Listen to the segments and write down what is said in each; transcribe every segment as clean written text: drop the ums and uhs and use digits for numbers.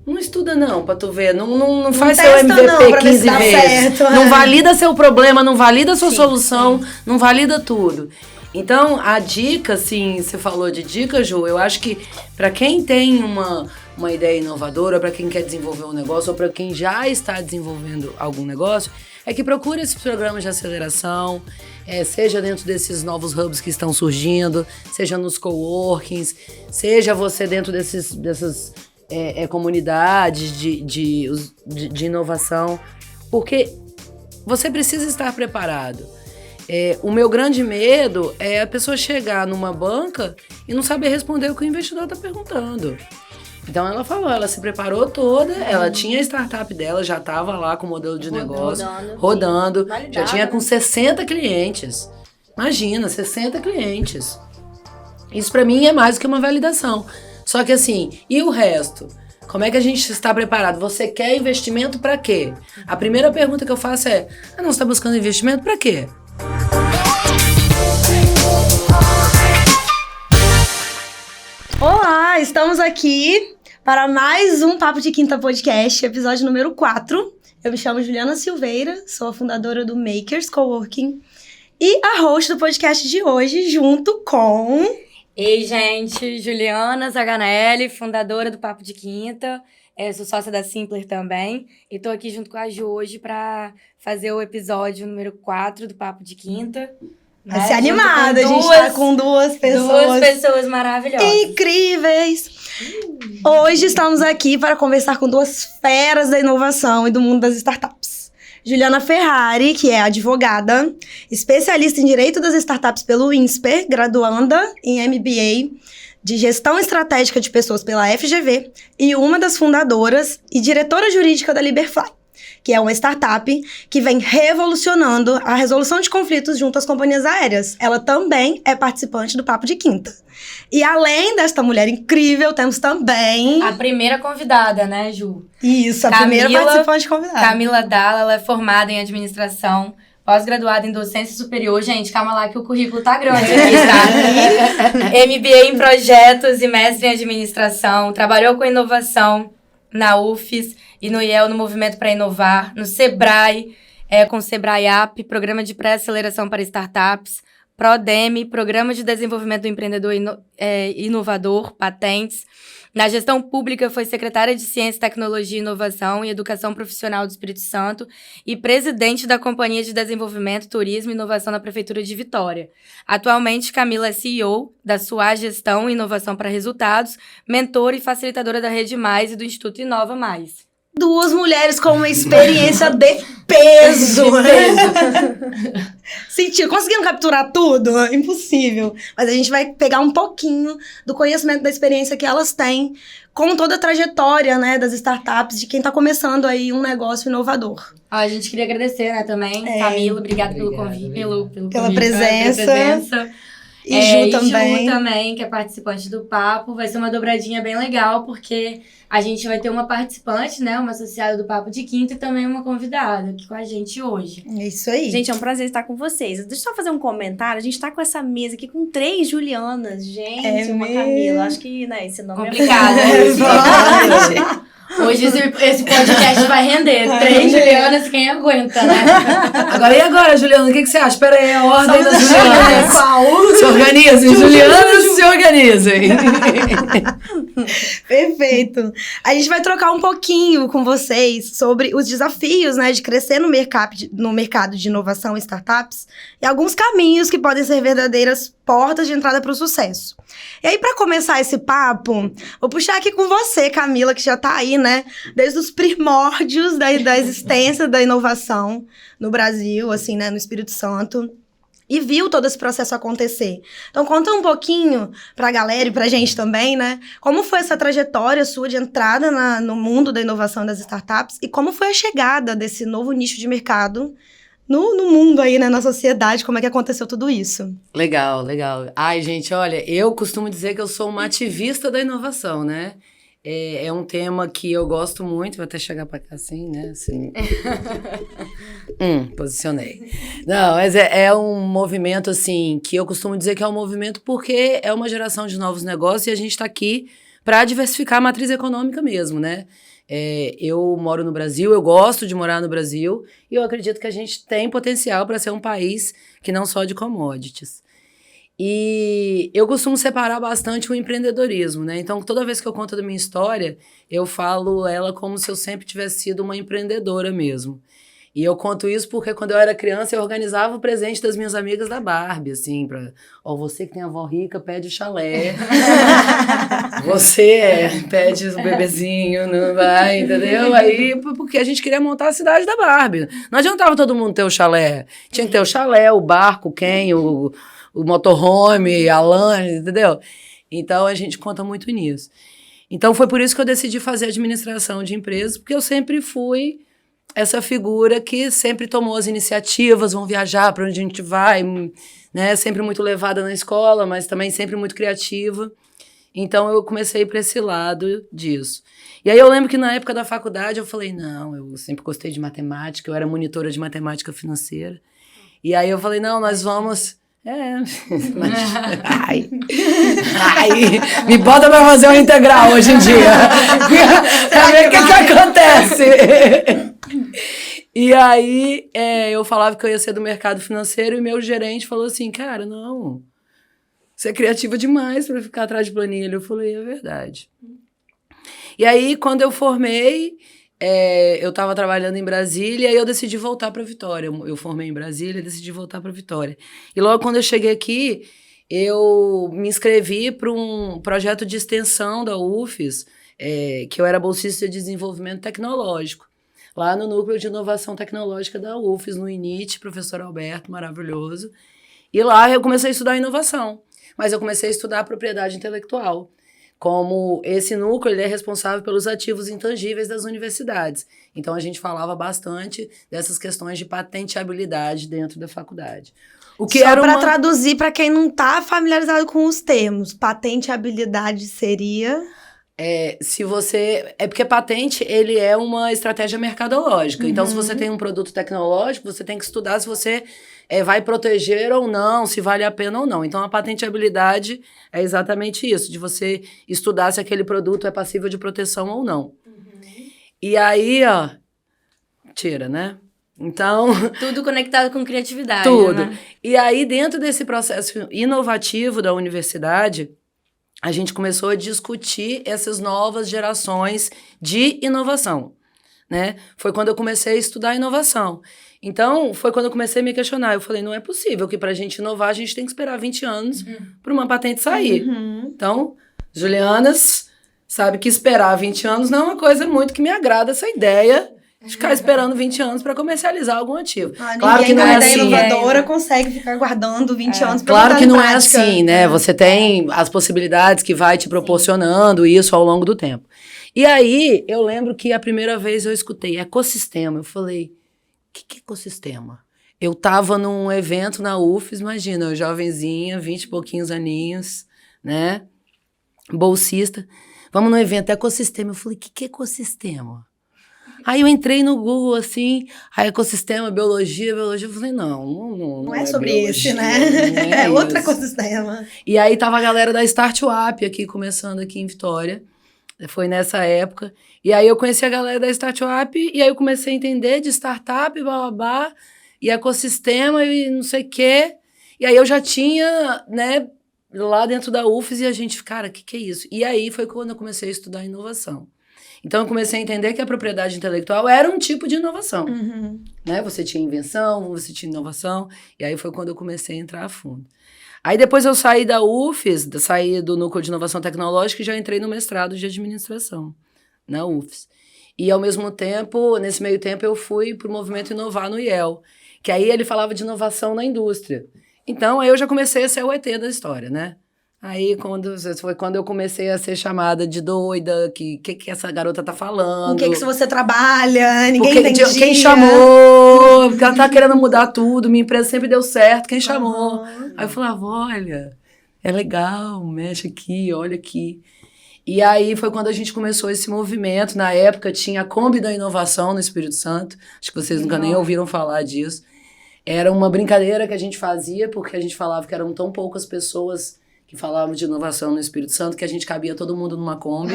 Não estuda não, pra tu ver. Não faz Não seu testa MVP não, pra ver 15 se dá vezes. certo, Não valida seu problema, não valida sua Sim, solução, sim. não valida tudo. Então, a dica, assim, você falou de dica, Ju, eu acho que pra quem tem uma ideia inovadora, pra quem quer desenvolver um negócio, ou pra quem já está desenvolvendo algum negócio, é que procure esses programas de aceleração, seja dentro desses novos hubs que estão surgindo, seja nos coworkings, seja você dentro dessas comunidades de inovação, porque você precisa estar preparado. O meu grande medo é a pessoa chegar numa banca e não saber responder o que o investidor está perguntando. Então ela falou, ela se preparou toda, ela tinha a startup dela, já estava lá com o modelo de negócio, rodando, já tinha com 60 clientes. Imagina, 60 clientes. Isso para mim é mais do que uma validação. Só que assim, e o resto? Como é que a gente está preparado? Você quer investimento para quê? A primeira pergunta que eu faço é, não está buscando investimento para quê? Olá, estamos aqui para mais um Papo de Quinta Podcast, episódio número 4. Eu me chamo Juliana Silveira, sou a fundadora do Makers Coworking e a host do podcast de hoje, junto com... Ei, gente, Juliana Zaganelli, fundadora do Papo de Quinta. Sou sócia da Simpler também. E tô aqui junto com a Ju hoje para fazer o episódio número 4 do Papo de Quinta. Vai ser animada, a gente tá com duas pessoas maravilhosas. Incríveis! Hoje estamos aqui para conversar com duas feras da inovação e do mundo das startups. Juliana Ferrari, que é advogada, especialista em Direito das Startups pelo INSPER, graduanda em MBA de Gestão Estratégica de Pessoas pela FGV e uma das fundadoras e diretora jurídica da Liberfly, que é uma startup que vem revolucionando a resolução de conflitos junto às companhias aéreas. Ela também é participante do Papo de Quinta. E além desta mulher incrível, temos também... a primeira convidada, né, Ju? Isso, a primeira participante convidada. Camila Dalla, ela é formada em administração, pós-graduada em docência superior. Gente, calma lá que o currículo tá grande aqui, tá? MBA em projetos e mestre em administração. Trabalhou com inovação na UFES e no IEL, no Movimento para Inovar. No Sebrae, com o Sebrae App, Programa de Pré-Aceleração para Startups. Prodeme, Programa de Desenvolvimento do Empreendedor Inovador, Patentes. Na gestão pública, foi secretária de Ciência, Tecnologia, Inovação e Educação Profissional do Espírito Santo e presidente da Companhia de Desenvolvimento, Turismo e Inovação da Prefeitura de Vitória. Atualmente, Camila é CEO da SUA Gestão e Inovação para Resultados, mentora e facilitadora da Rede Mais e do Instituto Inova Mais. Duas mulheres com uma experiência de peso. Sentiu, conseguiram capturar tudo? Impossível. Mas a gente vai pegar um pouquinho do conhecimento da experiência que elas têm com toda a trajetória, né, das startups, de quem está começando aí um negócio inovador. A gente queria agradecer, né, também. Camila, obrigada pelo convite, pela presença. E Ju também, que é participante do Papo. Vai ser uma dobradinha bem legal, porque a gente vai ter uma participante, né? Uma associada do Papo de Quinta e também uma convidada aqui com a gente hoje. É isso aí. Gente, é um prazer estar com vocês. Deixa eu só fazer um comentário. A gente tá com essa mesa aqui com 3 Julianas. Gente, uma Camila. Acho que, né, esse nome complicado, é Hoje esse podcast vai render. 3 Julianas, quem aguenta, né? Agora, e agora, Juliana? O que você acha? Espera aí, a ordem das Julianas. Qual? Se organizem, Julianas, se organizem. Perfeito. A gente vai trocar um pouquinho com vocês sobre os desafios, né, de crescer no mercado de inovação e startups e alguns caminhos que podem ser verdadeiras portas de entrada para o sucesso. E aí, para começar esse papo, vou puxar aqui com você, Camila, que já tá aí, né, desde os primórdios da existência da inovação no Brasil, assim, né, no Espírito Santo, e viu todo esse processo acontecer. Então, conta um pouquinho pra galera e pra gente também, né, como foi essa trajetória sua de entrada no mundo da inovação das startups e como foi a chegada desse novo nicho de mercado no mundo aí, né, na sociedade, como é que aconteceu tudo isso? Legal. Ai, gente, olha, eu costumo dizer que eu sou uma ativista da inovação, né? É um tema que eu gosto muito, vou até chegar pra cá assim, né? Assim. Posicionei. Não, mas é um movimento, assim, que eu costumo dizer que é um movimento porque é uma geração de novos negócios e a gente tá aqui para diversificar a matriz econômica mesmo, né? Eu moro no Brasil, eu gosto de morar no Brasil, e eu acredito que a gente tem potencial para ser um país que não só de commodities. E eu costumo separar bastante o empreendedorismo, né? Então, toda vez que eu conto da minha história, eu falo ela como se eu sempre tivesse sido uma empreendedora mesmo. E eu conto isso porque quando eu era criança, eu organizava o presente das minhas amigas da Barbie, assim, você que tem avó rica, pede o chalé. Você pede o bebezinho, não vai, entendeu? Aí, porque a gente queria montar a cidade da Barbie. Não adiantava todo mundo ter o chalé. Tinha que ter o chalé, o barco, o motorhome, a LAN, entendeu? Então, a gente conta muito nisso. Então, foi por isso que eu decidi fazer administração de empresas, porque eu sempre fui essa figura que sempre tomou as iniciativas, vão viajar para onde a gente vai, né? Sempre muito levada na escola, mas também sempre muito criativa. Então, eu comecei para esse lado disso. E aí, eu lembro que na época da faculdade, eu falei, não, eu sempre gostei de matemática, eu era monitora de matemática financeira. E aí, eu falei, não, nós vamos... Ai, me bota pra fazer uma integral hoje em dia. Pra ver o que acontece. E aí, eu falava que eu ia ser do mercado financeiro e meu gerente falou assim, cara, não, você é criativa demais pra ficar atrás de planilha. Eu falei, é verdade. E aí, quando eu formei, eu estava trabalhando em Brasília e eu decidi voltar para Vitória. Eu formei em Brasília e decidi voltar para Vitória. E logo quando eu cheguei aqui, eu me inscrevi para um projeto de extensão da UFES, que eu era bolsista de desenvolvimento tecnológico. Lá no Núcleo de Inovação Tecnológica da UFES, no INIT, professor Alberto, maravilhoso. E lá eu comecei a estudar inovação, mas eu comecei a estudar propriedade intelectual. Como esse núcleo ele é responsável pelos ativos intangíveis das universidades. Então, a gente falava bastante dessas questões de patenteabilidade dentro da faculdade. O que Só para traduzir para quem não está familiarizado com os termos, patenteabilidade seria... porque patente, ele é uma estratégia mercadológica. Então, se você tem um produto tecnológico, você tem que estudar se você vai proteger ou não, se vale a pena ou não. Então, a patenteabilidade é exatamente isso, de você estudar se aquele produto é passível de proteção ou não. E aí, tira, né? Então... Tudo conectado com criatividade, tudo. Né? E aí, dentro desse processo inovativo da universidade, a gente começou a discutir essas novas gerações de inovação, né? Foi quando eu comecei a estudar inovação. Então, foi quando eu comecei a me questionar. Eu falei, não é possível que pra gente inovar, a gente tem que esperar 20 anos para uma patente sair. Então, Julianas sabe que esperar 20 anos não é uma coisa muito que me agrada, essa ideia de ficar esperando 20 anos para comercializar algum ativo. Claro que não é assim. Inovadora consegue ficar guardando 20 anos para Claro que não é assim, né? Você tem as possibilidades que vai te proporcionando isso ao longo do tempo. E aí, eu lembro que a primeira vez eu escutei ecossistema. Eu falei, o que é ecossistema? Eu tava num evento na UFES, imagina, eu jovenzinha, 20 e pouquinhos aninhos, né? Bolsista. Vamos no evento ecossistema. Eu falei, o que é ecossistema? Aí eu entrei no Google, assim, ecossistema, biologia. Eu falei, não é sobre biologia, esse, né? É outro ecossistema. E aí tava a galera da Startup aqui, começando aqui em Vitória. Foi nessa época. E aí eu conheci a galera da Startup, e aí eu comecei a entender de startup, blá, e ecossistema, e não sei o quê. E aí eu já tinha, né, lá dentro da UFES, e a gente, cara, o que é isso? E aí foi quando eu comecei a estudar inovação. Então, eu comecei a entender que a propriedade intelectual era um tipo de inovação. Né? Você tinha invenção, você tinha inovação, e aí foi quando eu comecei a entrar a fundo. Aí depois eu saí da UFES, saí do Núcleo de Inovação Tecnológica e já entrei no mestrado de administração na UFES. E ao mesmo tempo, nesse meio tempo, eu fui para o Movimento Inovar no IEL, que aí ele falava de inovação na indústria. Então, aí eu já comecei a ser o ET da história, né? Aí foi quando eu comecei a ser chamada de doida, que essa garota tá falando. Com o que você trabalha, ninguém entendia. Quem chamou, porque ela tá querendo mudar tudo, minha empresa sempre deu certo, quem chamou? Aí eu falava, olha, é legal, mexe aqui, olha aqui. E aí foi quando a gente começou esse movimento, na época tinha a Kombi da Inovação no Espírito Santo, acho que vocês nunca nem ouviram falar disso. Era uma brincadeira que a gente fazia, porque a gente falava que eram tão poucas pessoas que falávamos de inovação no Espírito Santo, que a gente cabia todo mundo numa Kombi.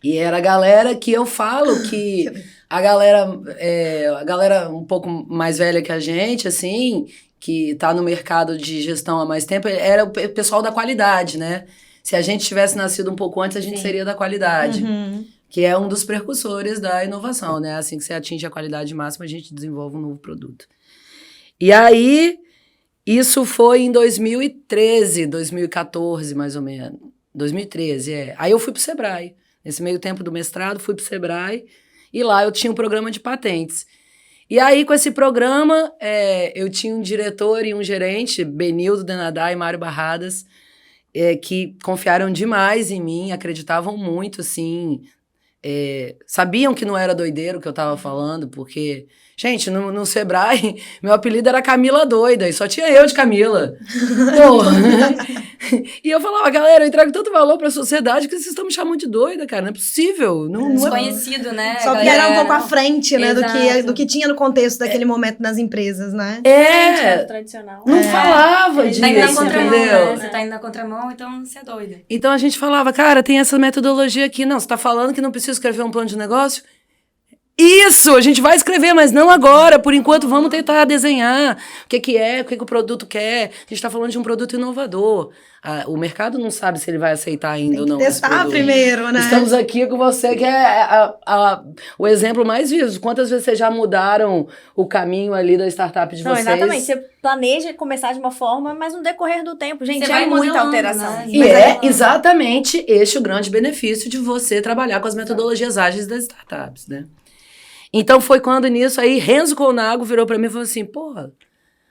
E era a galera que eu falo que a galera um pouco mais velha que a gente, assim, que tá no mercado de gestão há mais tempo, era o pessoal da qualidade, né? Se a gente tivesse nascido um pouco antes, a gente seria da qualidade. Que é um dos precursores da inovação, né? Assim que você atinge a qualidade máxima, a gente desenvolve um novo produto. E aí, isso foi em 2013, 2014, mais ou menos. 2013, é. Aí eu fui pro Sebrae. Nesse meio tempo do mestrado, fui pro Sebrae. E lá eu tinha um programa de patentes. E aí, com esse programa, eu tinha um diretor e um gerente, Benildo Denadá e Mário Barradas, que confiaram demais em mim, acreditavam muito, assim... sabiam que não era doideiro o que eu tava falando, porque... Gente, no Sebrae, meu apelido era Camila Doida, e só tinha eu de Camila. Porra. E eu falava, galera, eu entrego tanto valor pra sociedade que vocês estão me chamando de doida, cara, não é possível. Não Desconhecido, né? Só que era um pouco à frente, né, do que tinha no contexto daquele momento nas empresas, né? Tradicional. Não falava disso, tá indo na contramão, entendeu? né? Você tá indo na contramão, então você é doida. Então a gente falava, cara, tem essa metodologia aqui. Não, você tá falando que não precisa escrever um plano de negócio? Isso, a gente vai escrever, mas não agora. Por enquanto, vamos tentar desenhar o que o produto quer. A gente está falando de um produto inovador. O mercado não sabe se ele vai aceitar ainda ou não. Testar primeiro, né? Estamos aqui com você, que é o exemplo mais vivo. Quantas vezes vocês já mudaram o caminho ali da startup de vocês? Exatamente. Você planeja começar de uma forma, mas no decorrer do tempo, gente, você vai muita modelando, alteração. né? E é exatamente este o grande benefício de você trabalhar com as metodologias ágeis das startups, né? Então foi quando nisso aí Renzo Colnago virou pra mim e falou assim, porra,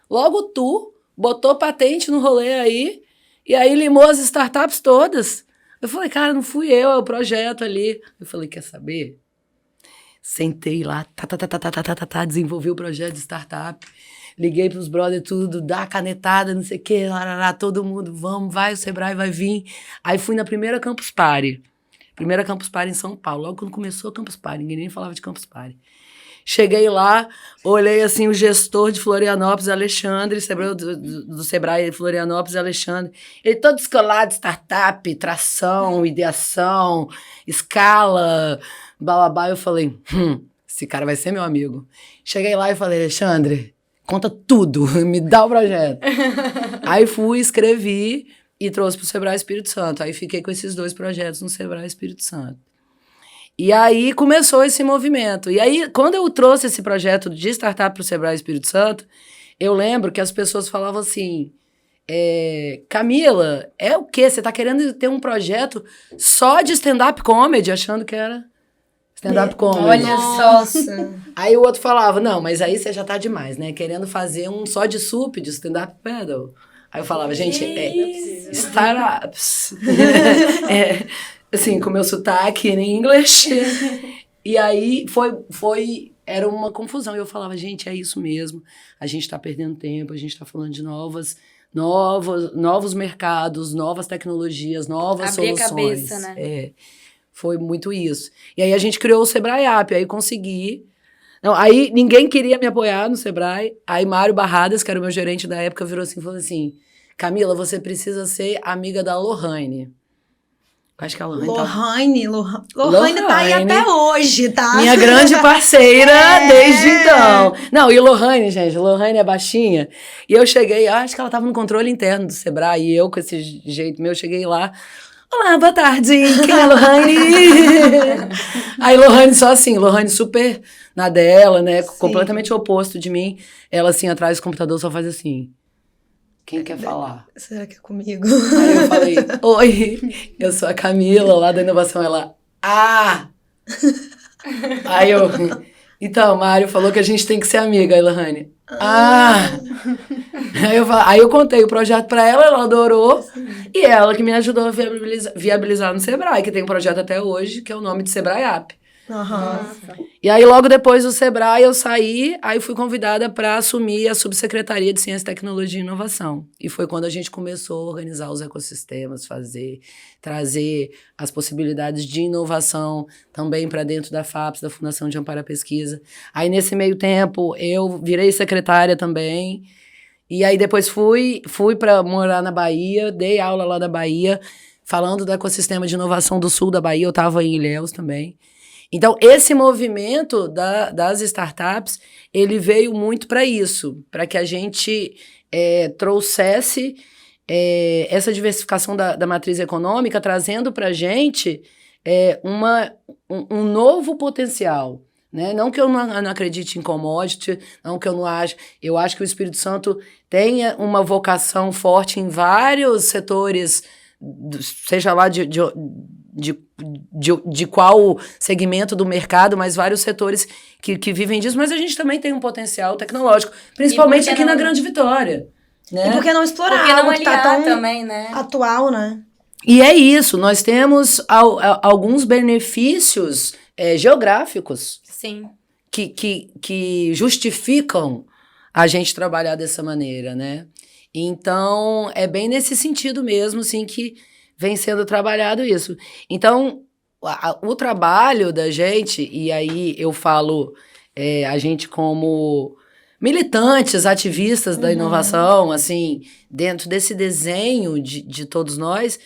logo tu botou patente no rolê aí e aí limou as startups todas. Eu falei, cara, não fui eu, é o projeto ali. Eu falei, quer saber? Sentei lá, desenvolvi o projeto de startup, liguei pros brothers tudo, dá canetada, não sei o que, todo mundo, vamos, vai, o Sebrae vai vir. Aí fui na primeira Campus Party. Primeira Campus Party em São Paulo. Logo quando começou a Campus Party, ninguém nem falava de Campus Party. Cheguei lá, olhei assim o gestor de Florianópolis, Alexandre, do Sebrae Florianópolis, Alexandre. Ele todo descolado, startup, tração, ideação, escala, balabá. Eu falei, esse cara vai ser meu amigo. Cheguei lá e falei, Alexandre, conta tudo, me dá o projeto. Aí fui, escrevi... E trouxe para o Sebrae Espírito Santo. Aí fiquei com esses 2 projetos no Sebrae Espírito Santo. E aí começou esse movimento. E aí, quando eu trouxe esse projeto de startup para o Sebrae Espírito Santo, eu lembro que as pessoas falavam assim, Camila, é o quê? Você está querendo ter um projeto só de stand-up comedy, achando que era stand-up comedy. Olha só. Aí o outro falava, não, mas aí você já tá demais, né? Querendo fazer um só de sup, de stand-up paddle. Aí eu falava, gente, startups. Assim, com meu sotaque em inglês. E aí era uma confusão. E eu falava, gente, é isso mesmo. A gente tá perdendo tempo, a gente tá falando de novos mercados, novas tecnologias, novas soluções. Abrir a cabeça, né? Foi muito isso. E aí a gente criou o Sebrae App, aí consegui... Não, aí ninguém queria me apoiar no Sebrae. Aí Mário Barradas, que era o meu gerente da época, virou assim e falou assim, Camila, você precisa ser amiga da Lohane. Acho que a Lohane Lohane tá aí até hoje, tá? Minha grande parceira desde então. Não, e Lohane, gente, Lohane é baixinha. E eu cheguei, acho que ela tava no controle interno do Sebrae, e eu com esse jeito meu, cheguei lá... Olá, boa tarde, quem é a Lohane? Aí Lohane só assim, Lohane super na dela, né, completamente oposto de mim. Ela assim, atrás do computador só faz assim, quem quer falar? Será que é comigo? Aí eu falei, oi, eu sou a Camila, lá da inovação. Ela, Aí eu, então, Mário falou que a gente tem que ser amiga, aí Lohane, Aí eu contei o projeto pra ela, ela adorou. E ela que me ajudou a viabilizar no Sebrae, que tem um projeto até hoje, que é o nome de Sebrae App. E aí, logo depois do Sebrae, eu saí, aí fui convidada para assumir a Subsecretaria de Ciência, Tecnologia e Inovação. E foi quando a gente começou a organizar os ecossistemas, trazer as possibilidades de inovação também para dentro da FAPES, da Fundação de Amparo à Pesquisa. Aí, nesse meio tempo, eu virei secretária também. E aí depois fui para morar na Bahia, dei aula lá da Bahia, falando do ecossistema de inovação do sul da Bahia, eu estava em Ilhéus também. Então, esse movimento das startups, ele veio muito para isso, para que a gente trouxesse essa diversificação da matriz econômica, trazendo para a gente um novo potencial. Né? Não que eu não acredite em commodity, não que eu não acho. Eu acho que o Espírito Santo tenha uma vocação forte em vários setores, seja lá de qual segmento do mercado, mas vários setores que vivem disso, mas a gente também tem um potencial tecnológico, principalmente aqui na Grande Vitória. Né? E por que não explorar? Porque não algo que tá tão também, né? atual, né? E é isso, nós temos alguns benefícios geográficos. Sim. Que justificam a gente trabalhar dessa maneira, né? Então, é bem nesse sentido mesmo, assim, que vem sendo trabalhado isso. Então, o trabalho da gente, e aí eu falo a gente como militantes, ativistas da inovação, assim, dentro desse desenho de todos nós,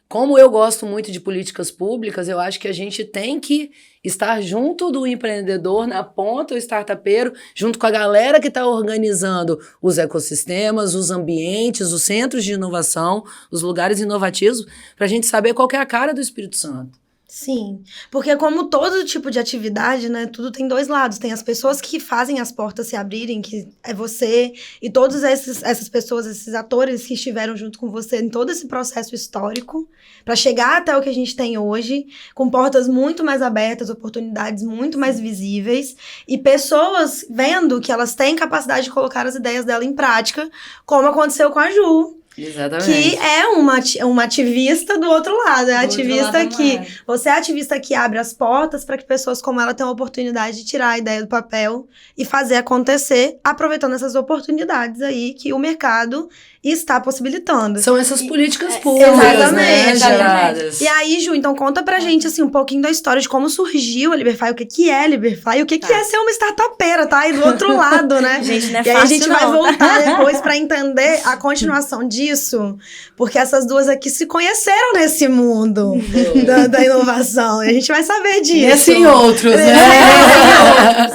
como eu gosto muito de políticas públicas, eu acho que a gente tem que estar junto do empreendedor, na ponta, o startupeiro, junto com a galera que está organizando os ecossistemas, os ambientes, os centros de inovação, os lugares inovativos, para a gente saber qual que é a cara do Espírito Santo. Sim, porque como todo tipo de atividade, né, tudo tem dois lados. Tem as pessoas que fazem as portas se abrirem, que é você, e todas essas pessoas, esses atores que estiveram junto com você em todo esse processo histórico, para chegar até o que a gente tem hoje, com portas muito mais abertas, oportunidades muito mais visíveis, e pessoas vendo que elas têm capacidade de colocar as ideias dela em prática, como aconteceu com a Ju. Exatamente. Que é uma ativista do outro lado. É ativista que... Você é ativista que abre as portas para que pessoas como ela tenham a oportunidade de tirar a ideia do papel e fazer acontecer, aproveitando essas oportunidades aí que o mercado está possibilitando. São essas políticas públicas, né, geradas. E aí, Ju, então conta pra gente, assim, um pouquinho da história de como surgiu a Liberfly, o que é Liberfly, o que é ser uma startupeira, tá? E do outro lado, né? Gente, não é e aí fácil, a gente não, vai voltar depois pra entender a continuação disso, porque essas duas aqui se conheceram nesse mundo da inovação, e a gente vai saber disso. Nesse e outros, né?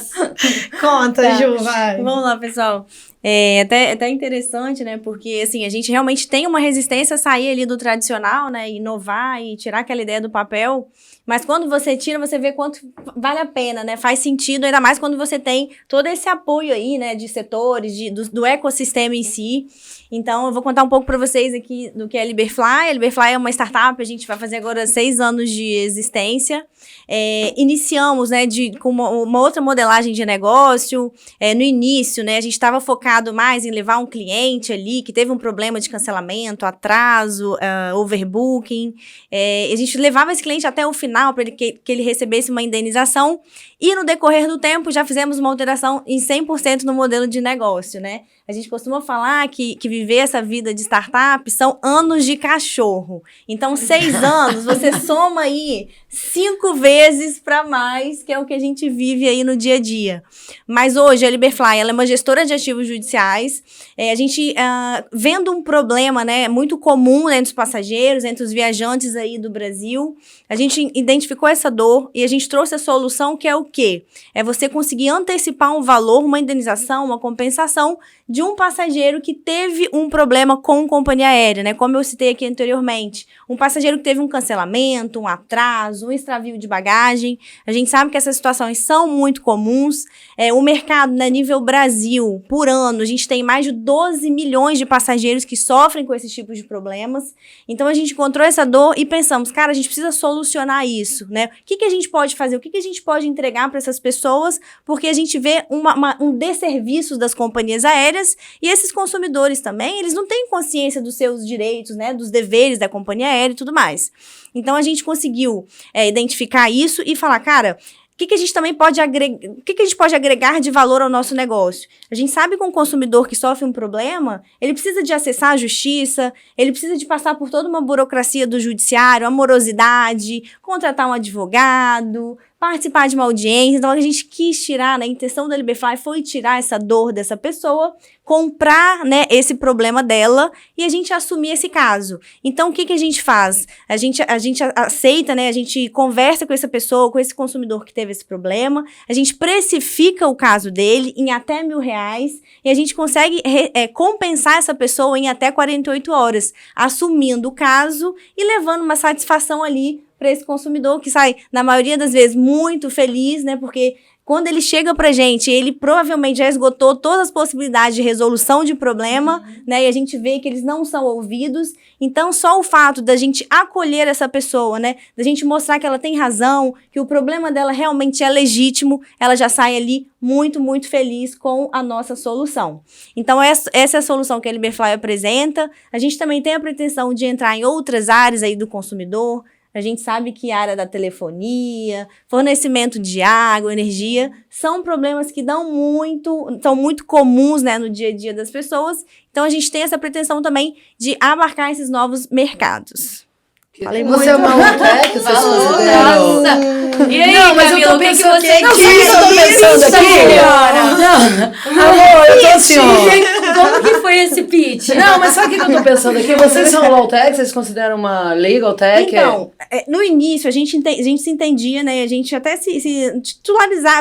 Conta, Ju, vai. Vamos lá, pessoal. É até interessante, né? Porque, assim, a gente realmente tem uma resistência a sair ali do tradicional, né? Inovar e tirar aquela ideia do papel. Mas quando você tira, você vê quanto vale a pena, né? Faz sentido, ainda mais quando você tem todo esse apoio aí, né? De setores, do ecossistema em si. Então, eu vou contar um pouco para vocês aqui do que é a Liberfly. A Liberfly é uma startup, a gente vai fazer agora 6 anos de existência. Iniciamos, né, com uma outra modelagem de negócio. No início, né, a gente estava focado mais em levar um cliente ali que teve um problema de cancelamento, atraso, overbooking. A gente levava esse cliente até o final para que ele recebesse uma indenização. E no decorrer do tempo, já fizemos uma alteração em 100% no modelo de negócio, né? A gente costuma falar que viver essa vida de startup são anos de cachorro. Então, 6 anos, você soma aí 5 vezes para mais, que é o que a gente vive aí no dia a dia. Mas hoje, a Liberfly, ela é uma gestora de ativos judiciais. A gente, vendo um problema, né, muito comum entre os passageiros, entre os viajantes aí do Brasil, a gente identificou essa dor e a gente trouxe a solução, que é o quê? É você conseguir antecipar um valor, uma indenização, uma compensação de um passageiro que teve um problema com companhia aérea, né? Como eu citei aqui anteriormente. Um passageiro que teve um cancelamento, um atraso, um extravio de bagagem. A gente sabe que essas situações são muito comuns. O mercado, né, nível Brasil, por ano, a gente tem mais de 12 milhões de passageiros que sofrem com esses tipos de problemas. Então, a gente encontrou essa dor e pensamos, cara, a gente precisa solucionar isso, né? O que a gente pode fazer? O que a gente pode entregar para essas pessoas? Porque a gente vê um desserviço das companhias aéreas e esses consumidores também, eles não têm consciência dos seus direitos, né? Dos deveres da companhia aérea e tudo mais. Então, a gente conseguiu identificar isso e falar, cara, o que a gente também pode agregar, o que a gente pode agregar de valor ao nosso negócio? A gente sabe que um consumidor que sofre um problema, ele precisa de acessar a justiça, ele precisa de passar por toda uma burocracia do judiciário, a morosidade, contratar um advogado, participar de uma audiência. Então, a gente quis tirar, né? A intenção da Liberfly foi tirar essa dor dessa pessoa, comprar, né, esse problema dela e a gente assumir esse caso. Então, o que a gente faz? A gente aceita, né, a gente conversa com essa pessoa, com esse consumidor que teve esse problema, a gente precifica o caso dele em até R$1.000 e a gente consegue compensar essa pessoa em até 48 horas, assumindo o caso e levando uma satisfação ali para esse consumidor que sai, na maioria das vezes, muito feliz, né, porque quando ele chega pra gente, ele provavelmente já esgotou todas as possibilidades de resolução de problema, né? E a gente vê que eles não são ouvidos. Então, só o fato da gente acolher essa pessoa, né? Da gente mostrar que ela tem razão, que o problema dela realmente é legítimo, ela já sai ali muito, muito feliz com a nossa solução. Então, essa é a solução que a Liberfly apresenta. A gente também tem a pretensão de entrar em outras áreas aí do consumidor. A gente sabe que a área da telefonia, fornecimento de água, energia, são problemas que são muito comuns, né, no dia a dia das pessoas. Então, a gente tem essa pretensão também de abarcar esses novos mercados. Falei você é uma Lautec, vocês consideram? Nossa! E aí, não, mas Camila, eu tô pensando, o que você não, sabe o que eu tô pensando aqui? Não, amor, eu tô assim, ó. Como que foi esse pitch? Não, mas sabe o que eu tô pensando aqui? Vocês são Lautec, vocês consideram uma legal tech? Então, no início, a gente se entendia, né? A gente até se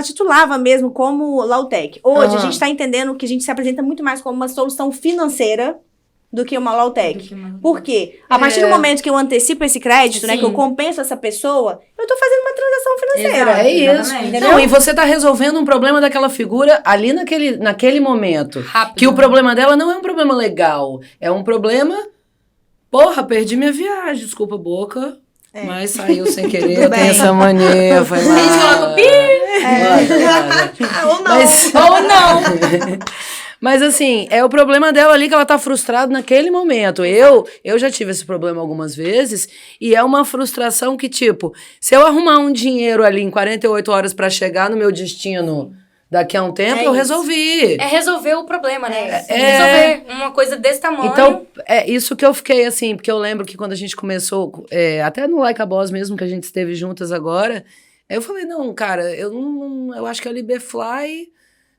titulava mesmo como Lautec. Hoje, a gente tá entendendo que a gente se apresenta muito mais como uma solução financeira do que uma Lautec. Por quê? A partir do momento que eu antecipo esse crédito, né, que eu compenso essa pessoa, eu tô fazendo uma transação financeira. Exato, é isso. Entendeu? Não, e você tá resolvendo um problema daquela figura ali naquele momento. Rápido. Que o problema dela não é um problema legal. É um problema... Porra, perdi minha viagem. Desculpa, boca. Mas saiu sem querer. Eu tenho essa mania. Vai lá. A gente coloca o pi. Ou não. Ou não. Mas assim, é o problema dela ali que ela tá frustrada naquele momento. Eu já tive esse problema algumas vezes e é uma frustração que, tipo, se eu arrumar um dinheiro ali em 48 horas pra chegar no meu destino daqui a um tempo, eu resolvi. É resolver o problema, né? Resolver uma coisa desse tamanho. Então, é isso que eu fiquei assim, porque eu lembro que quando a gente começou, até no Like a Boss mesmo, que a gente esteve juntas agora, eu falei, não, cara, eu acho que a Liberfly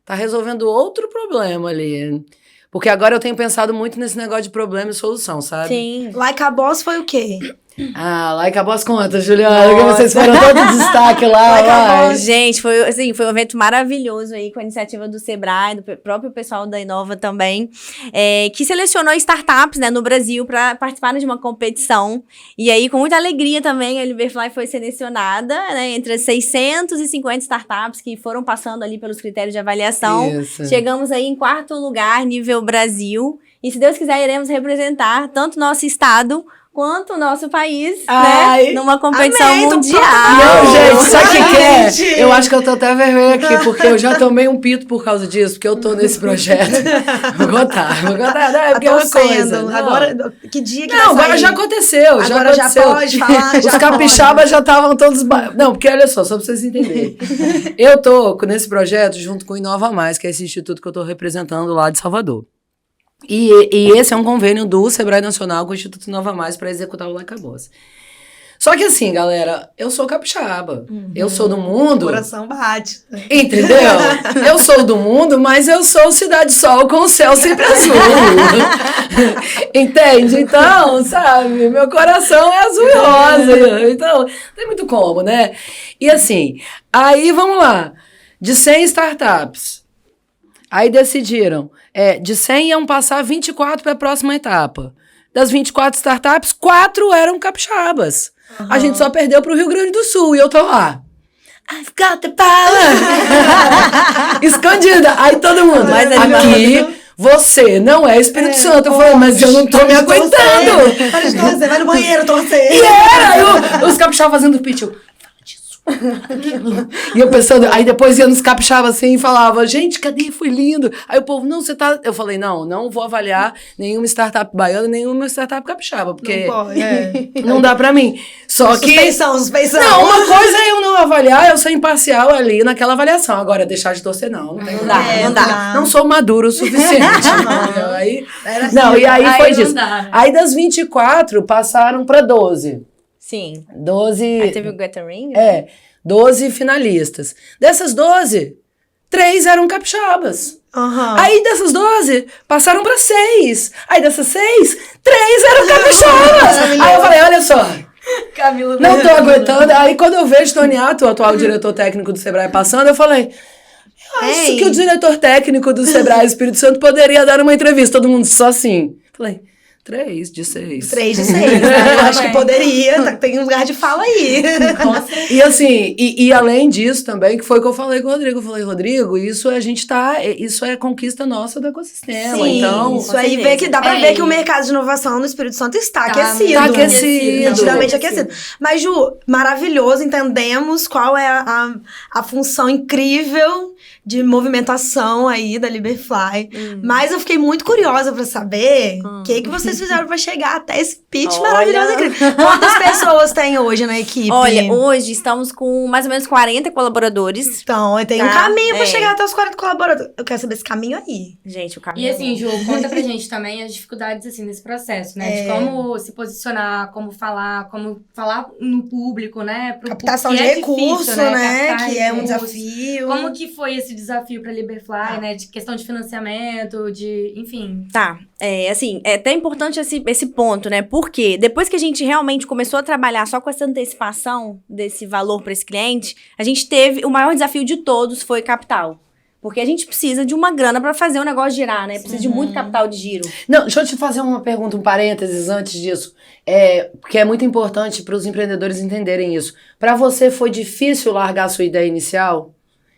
tá resolvendo outro problema ali. Porque agora eu tenho pensado muito nesse negócio de problema e solução, sabe? Sim. Like a Boss foi o quê? Like a Boss conta, Juliana, que vocês foram todo destaque lá. Gente, foi um evento maravilhoso aí, com a iniciativa do Sebrae, do próprio pessoal da Inova também, que selecionou startups, né, no Brasil para participarem de uma competição. E aí, com muita alegria também, a Liberfly foi selecionada, né, entre as 650 startups que foram passando ali pelos critérios de avaliação. Isso. Chegamos aí em 4º lugar, nível Brasil. E se Deus quiser, iremos representar tanto nosso estado quanto o nosso país, né? Numa competição mundial. Não, gente, sabe o que é? Eu acho que eu tô até vergonha aqui, porque eu já tomei um pito por causa disso, porque eu tô nesse projeto. Vou contar. Não, é porque é uma coisa. Não. Agora, que dia que não, vai agora sair? já aconteceu. Agora já pode falar, Os capixabas já estavam todos... Não, porque olha só pra vocês entenderem. Eu tô nesse projeto junto com o Inova Mais, que é esse instituto que eu tô representando lá de Salvador. E esse é um convênio do Sebrae Nacional com o Instituto Inova Mais para executar o Like a Boss. Só que assim, galera, eu sou capixaba. Eu sou do mundo. O coração bate. Entendeu? Eu sou do mundo, mas eu sou Cidade Sol com o céu sempre azul. Entende? Então, sabe, meu coração é azul e rosa. Então, não tem muito como, né? E assim, aí vamos lá. De 100 startups, aí decidiram, de 100 iam passar 24 para a próxima etapa. Das 24 startups, 4 eram capixabas. A gente só perdeu para o Rio Grande do Sul e eu tô lá. I've got the power! Escondida. Aí todo mundo, Mas aqui você não é Espírito Santo. Eu falei, mas eu não tô me aguentando. Para de torcer, vai no banheiro torcer. E era, os capixabas fazendo pitch. E eu pensando, aí depois ia nos capixaba assim e falava, gente, cadê? Foi lindo. Aí o povo, não, você tá... Eu falei, não vou avaliar nenhuma startup baiana, nenhuma startup capixaba, porque não dá pra mim. Só que... Suspeição. Não, uma coisa é eu não avaliar, eu ser imparcial ali naquela avaliação. Agora, deixar de torcer, não tem como. Não dá. Não sou maduro o suficiente. Aí, Não, e aí foi disso. Dá. Aí das 24, passaram pra 12. Sim. 12... Aí teve o Gathering. 12 finalistas. Dessas 12, 3 eram capixabas. Aham. Aí dessas 12, passaram pra 6. Aí dessas 6, 3 eram capixabas. Aí eu falei, olha só, Camila. não tô aguentando. Aí quando eu vejo Toniato, o atual diretor técnico do Sebrae, passando, eu falei, eu acho Ei. que o diretor técnico do Sebrae Espírito Santo poderia dar uma entrevista. Todo mundo só assim. Falei, 3 de 6. 3 de 6, né? Eu acho que poderia, tem um lugar de fala aí. E assim, e além disso também, que foi o que eu falei com o Rodrigo. Eu falei, Rodrigo, isso isso é conquista nossa do ecossistema. Sim, Então, isso aí vê que dá pra ver que o mercado de inovação no Espírito Santo está aquecido. tá né? aquecido. Nitidamente aquecido. Mas, Ju, maravilhoso, entendemos qual é a função incrível de movimentação aí da Liberfly. Mas eu fiquei muito curiosa pra saber o que vocês fizeram pra chegar até esse pitch Olha. maravilhoso e incrível. Quantas pessoas tem hoje na equipe? Olha, hoje estamos com mais ou menos 40 colaboradores. Então, tem um Tá, caminho pra é. chegar até os 40 colaboradores. Eu quero saber esse caminho aí. Gente, o caminho E é assim, longo. Ju, conta pra gente também as dificuldades, assim, desse processo, né? De como se posicionar, como falar no público, né? Captação que de é recurso, difícil, né? Captar Que é um recurso. desafio. Como que foi esse desafio pra Liberfly, né? De questão de financiamento, enfim. Tá, assim, é até importante esse ponto, né? Porque depois que a gente realmente começou a trabalhar só com essa antecipação desse valor para esse cliente, a gente teve, o maior desafio de todos foi capital. Porque a gente precisa de uma grana para fazer o negócio girar, né? Precisa de muito capital de giro. Não, deixa eu te fazer uma pergunta, um parênteses antes disso. Porque é muito importante para os empreendedores entenderem isso. Para você foi difícil largar a sua ideia inicial?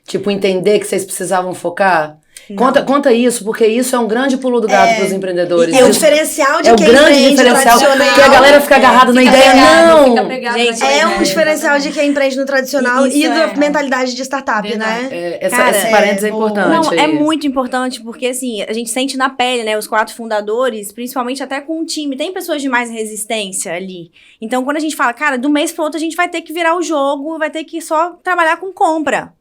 Tipo, entender que vocês precisavam focar? Conta isso, porque isso é um grande pulo do gato para os empreendedores. É o Isso diferencial de é o quem grande empreende diferencial, tradicional. porque a galera fica agarrada na ideia. Não! Gente, É um diferencial de quem empreende no tradicional Isso e da é. mentalidade de startup, Verdade. né? Esse parênteses é importante. Não, é aí. muito importante, porque assim, a gente sente na pele, né, os 4 fundadores, principalmente até com o time, tem pessoas de mais resistência ali. Então, quando a gente fala, cara, do mês pro outro a gente vai ter que virar o jogo, vai ter que só trabalhar com compra.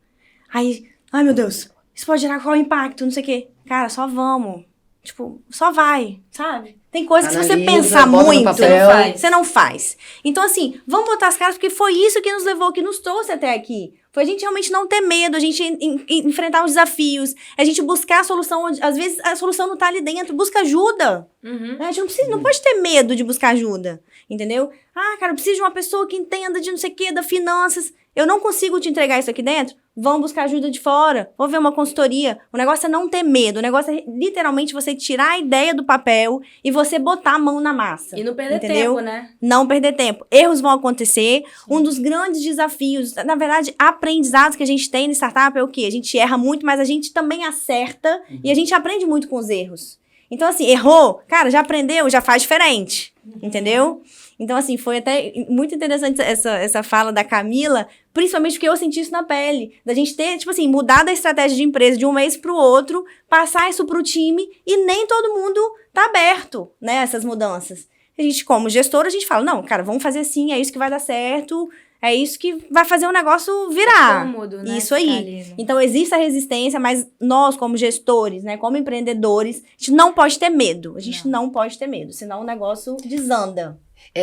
Aí, ai meu Deus, isso pode gerar qual impacto, não sei o quê. Cara, só vamos. Tipo, só vai, sabe? Tem coisas que se você Analisa, pensar bota no muito, papel. você não faz. Então, assim, vamos botar as caras, porque foi isso que nos levou, que nos trouxe até aqui. Foi a gente realmente não ter medo, a gente enfrentar os desafios, a gente buscar a solução, onde, às vezes a solução não tá ali dentro, busca ajuda. Uhum. A gente não pode ter medo de buscar ajuda, entendeu? Ah, cara, eu preciso de uma pessoa que entenda de não sei o que, da finanças. Eu não consigo te entregar isso aqui dentro. Vamos buscar ajuda de fora. Vou ver uma consultoria. O negócio é não ter medo. O negócio é literalmente você tirar a ideia do papel e você botar a mão na massa. E não perder entendeu? tempo, né? Não perder tempo. Erros vão acontecer. Um dos grandes desafios, na verdade, aprendizados que a gente tem no startup é o quê? A gente erra muito, mas a gente também acerta e a gente aprende muito com os erros. Então, assim, errou, cara, já aprendeu, já faz diferente. Entendeu? Então, assim, foi até muito interessante essa fala da Camila, principalmente porque eu senti isso na pele. Da gente ter, tipo assim, mudado a estratégia de empresa de um mês pro outro, passar isso pro time e nem todo mundo tá aberto, né, essas mudanças. A gente, como gestor, a gente fala, não, cara, vamos fazer assim, é isso que vai dar certo, é isso que vai fazer o negócio virar. Cômodo, né? Isso Ficar aí. ali, né? Então, existe a resistência, mas nós, como gestores, né, como empreendedores, a gente não pode ter medo. A gente não pode ter medo, senão o negócio desanda.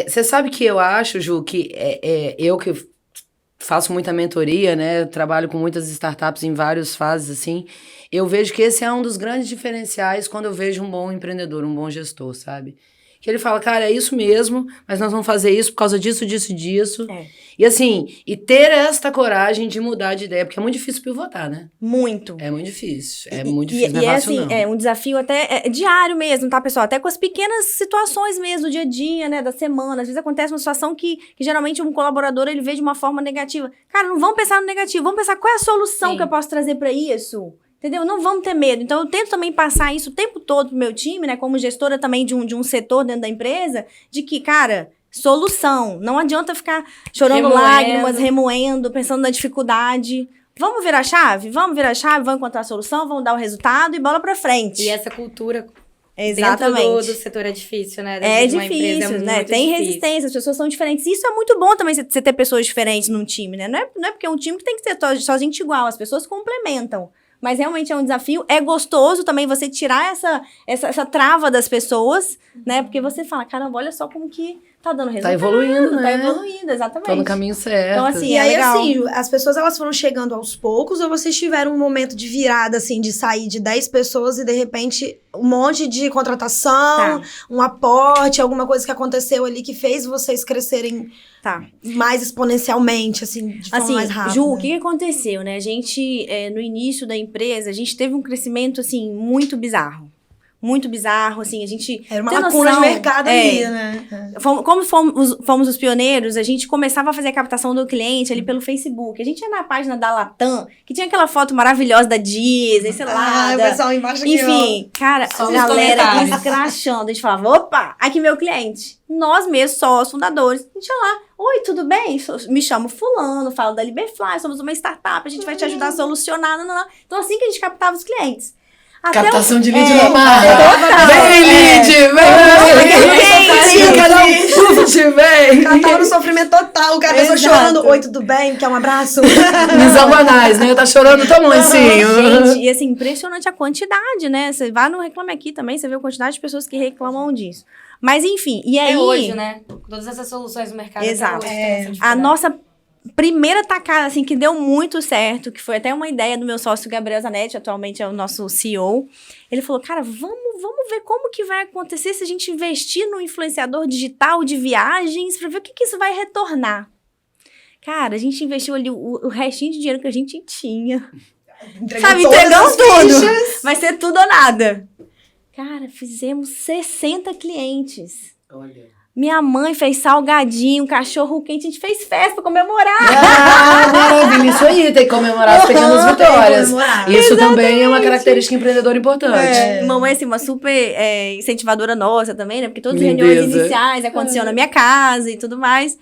Você sabe que eu acho, Ju, que eu que faço muita mentoria, né? Trabalho com muitas startups em várias fases, assim. Eu vejo que esse é um dos grandes diferenciais quando eu vejo um bom empreendedor, um bom gestor, sabe? Que ele fala, cara, é isso mesmo, mas nós vamos fazer isso por causa disso, disso, disso. É. E assim, e ter esta coragem de mudar de ideia, porque é muito difícil pivotar, né? Muito. É muito difícil, não é E fácil assim, não. é um desafio até diário mesmo, tá, pessoal? Até com as pequenas situações mesmo, do dia a dia, né, da semana. Às vezes acontece uma situação que geralmente um colaborador, ele vê de uma forma negativa. Cara, não vamos pensar no negativo, vamos pensar qual é a solução Sim. que eu posso trazer pra isso. Entendeu? Não vamos ter medo. Então, eu tento também passar isso o tempo todo pro meu time, né, como gestora também de um setor dentro da empresa, de que, cara, solução. Não adianta ficar chorando lágrimas, remoendo, pensando na dificuldade. Vamos virar a chave? Vamos virar a chave, vamos encontrar a solução, vamos dar o resultado e bola pra frente. E essa cultura Exatamente. dentro do setor é difícil, né? É Dentro de uma empresa difícil, né? muito Tem difícil. resistência, as pessoas são diferentes. Isso é muito bom também, você ter pessoas diferentes num time, né? Não é porque é um time que tem que ser só gente igual, as pessoas complementam. Mas realmente é um desafio. É gostoso também você tirar essa trava das pessoas, né? Porque você fala, caramba, olha só como que tá dando resultado. Tá evoluindo, Tá né? evoluindo, exatamente. Tô no caminho certo. Então, assim, E aí, legal. assim, as pessoas elas foram chegando aos poucos ou vocês tiveram um momento de virada, assim, de sair de 10 pessoas e, de repente, um monte de contratação, um aporte, alguma coisa que aconteceu ali que fez vocês crescerem mais exponencialmente, assim, de forma mais rápida? Ju, o que aconteceu, né? A gente, no início da empresa, a gente teve um crescimento, assim, muito bizarro. Muito bizarro, assim, a gente... Era uma tem lacuna noção, de mercado ali, né? Como fomos os pioneiros, a gente começava a fazer a captação do cliente ali pelo Facebook. A gente ia na página da Latam, que tinha aquela foto maravilhosa da Disney, sei lá. O pessoal embaixo aqui, enfim, cara, Só a os galera comentários. escrachando. A gente falava, opa, aqui meu cliente. Nós mesmos, só os fundadores. A gente ia lá, oi, tudo bem? Me chamo fulano, falo da Liberfly, somos uma startup, a gente vai te ajudar a solucionar. Não. Então, assim que a gente captava os clientes. Captação de lead na marra. total. Vem, lead! Vem! Cada um vem! Ela tava no sofrimento total, o cara pessoa Exato. chorando. Oi, tudo bem? Quer um abraço? Misão banais, né? Tá chorando tão lencinho. Gente, e assim, impressionante a quantidade, né? Você vai no Reclame Aqui também, você vê a quantidade de pessoas que reclamam disso. Mas enfim, e aí... É hoje, né? Todas essas soluções no mercado. Exato. até hoje tem essa A dificuldade. nossa primeira tacada, assim, que deu muito certo, que foi até uma ideia do meu sócio Gabriel Zanetti, atualmente é o nosso CEO. Ele falou, cara, vamos ver como que vai acontecer se a gente investir no influenciador digital de viagens, pra ver o que isso vai retornar. Cara, a gente investiu ali o restinho de dinheiro que a gente tinha. Sabe, todas entregamos as tudo. fichas. Vai ser tudo ou nada. Cara, fizemos 60 clientes. Olha. Minha mãe fez salgadinho, cachorro quente, a gente fez festa pra comemorar. Ah, maravilha. Isso aí, tem que comemorar as pequenas vitórias. comemorar. Isso também é uma característica empreendedora importante. Mamãe, assim, uma super incentivadora nossa também, né? Porque todas as Lindeza. reuniões iniciais aconteciam na minha casa e tudo mais.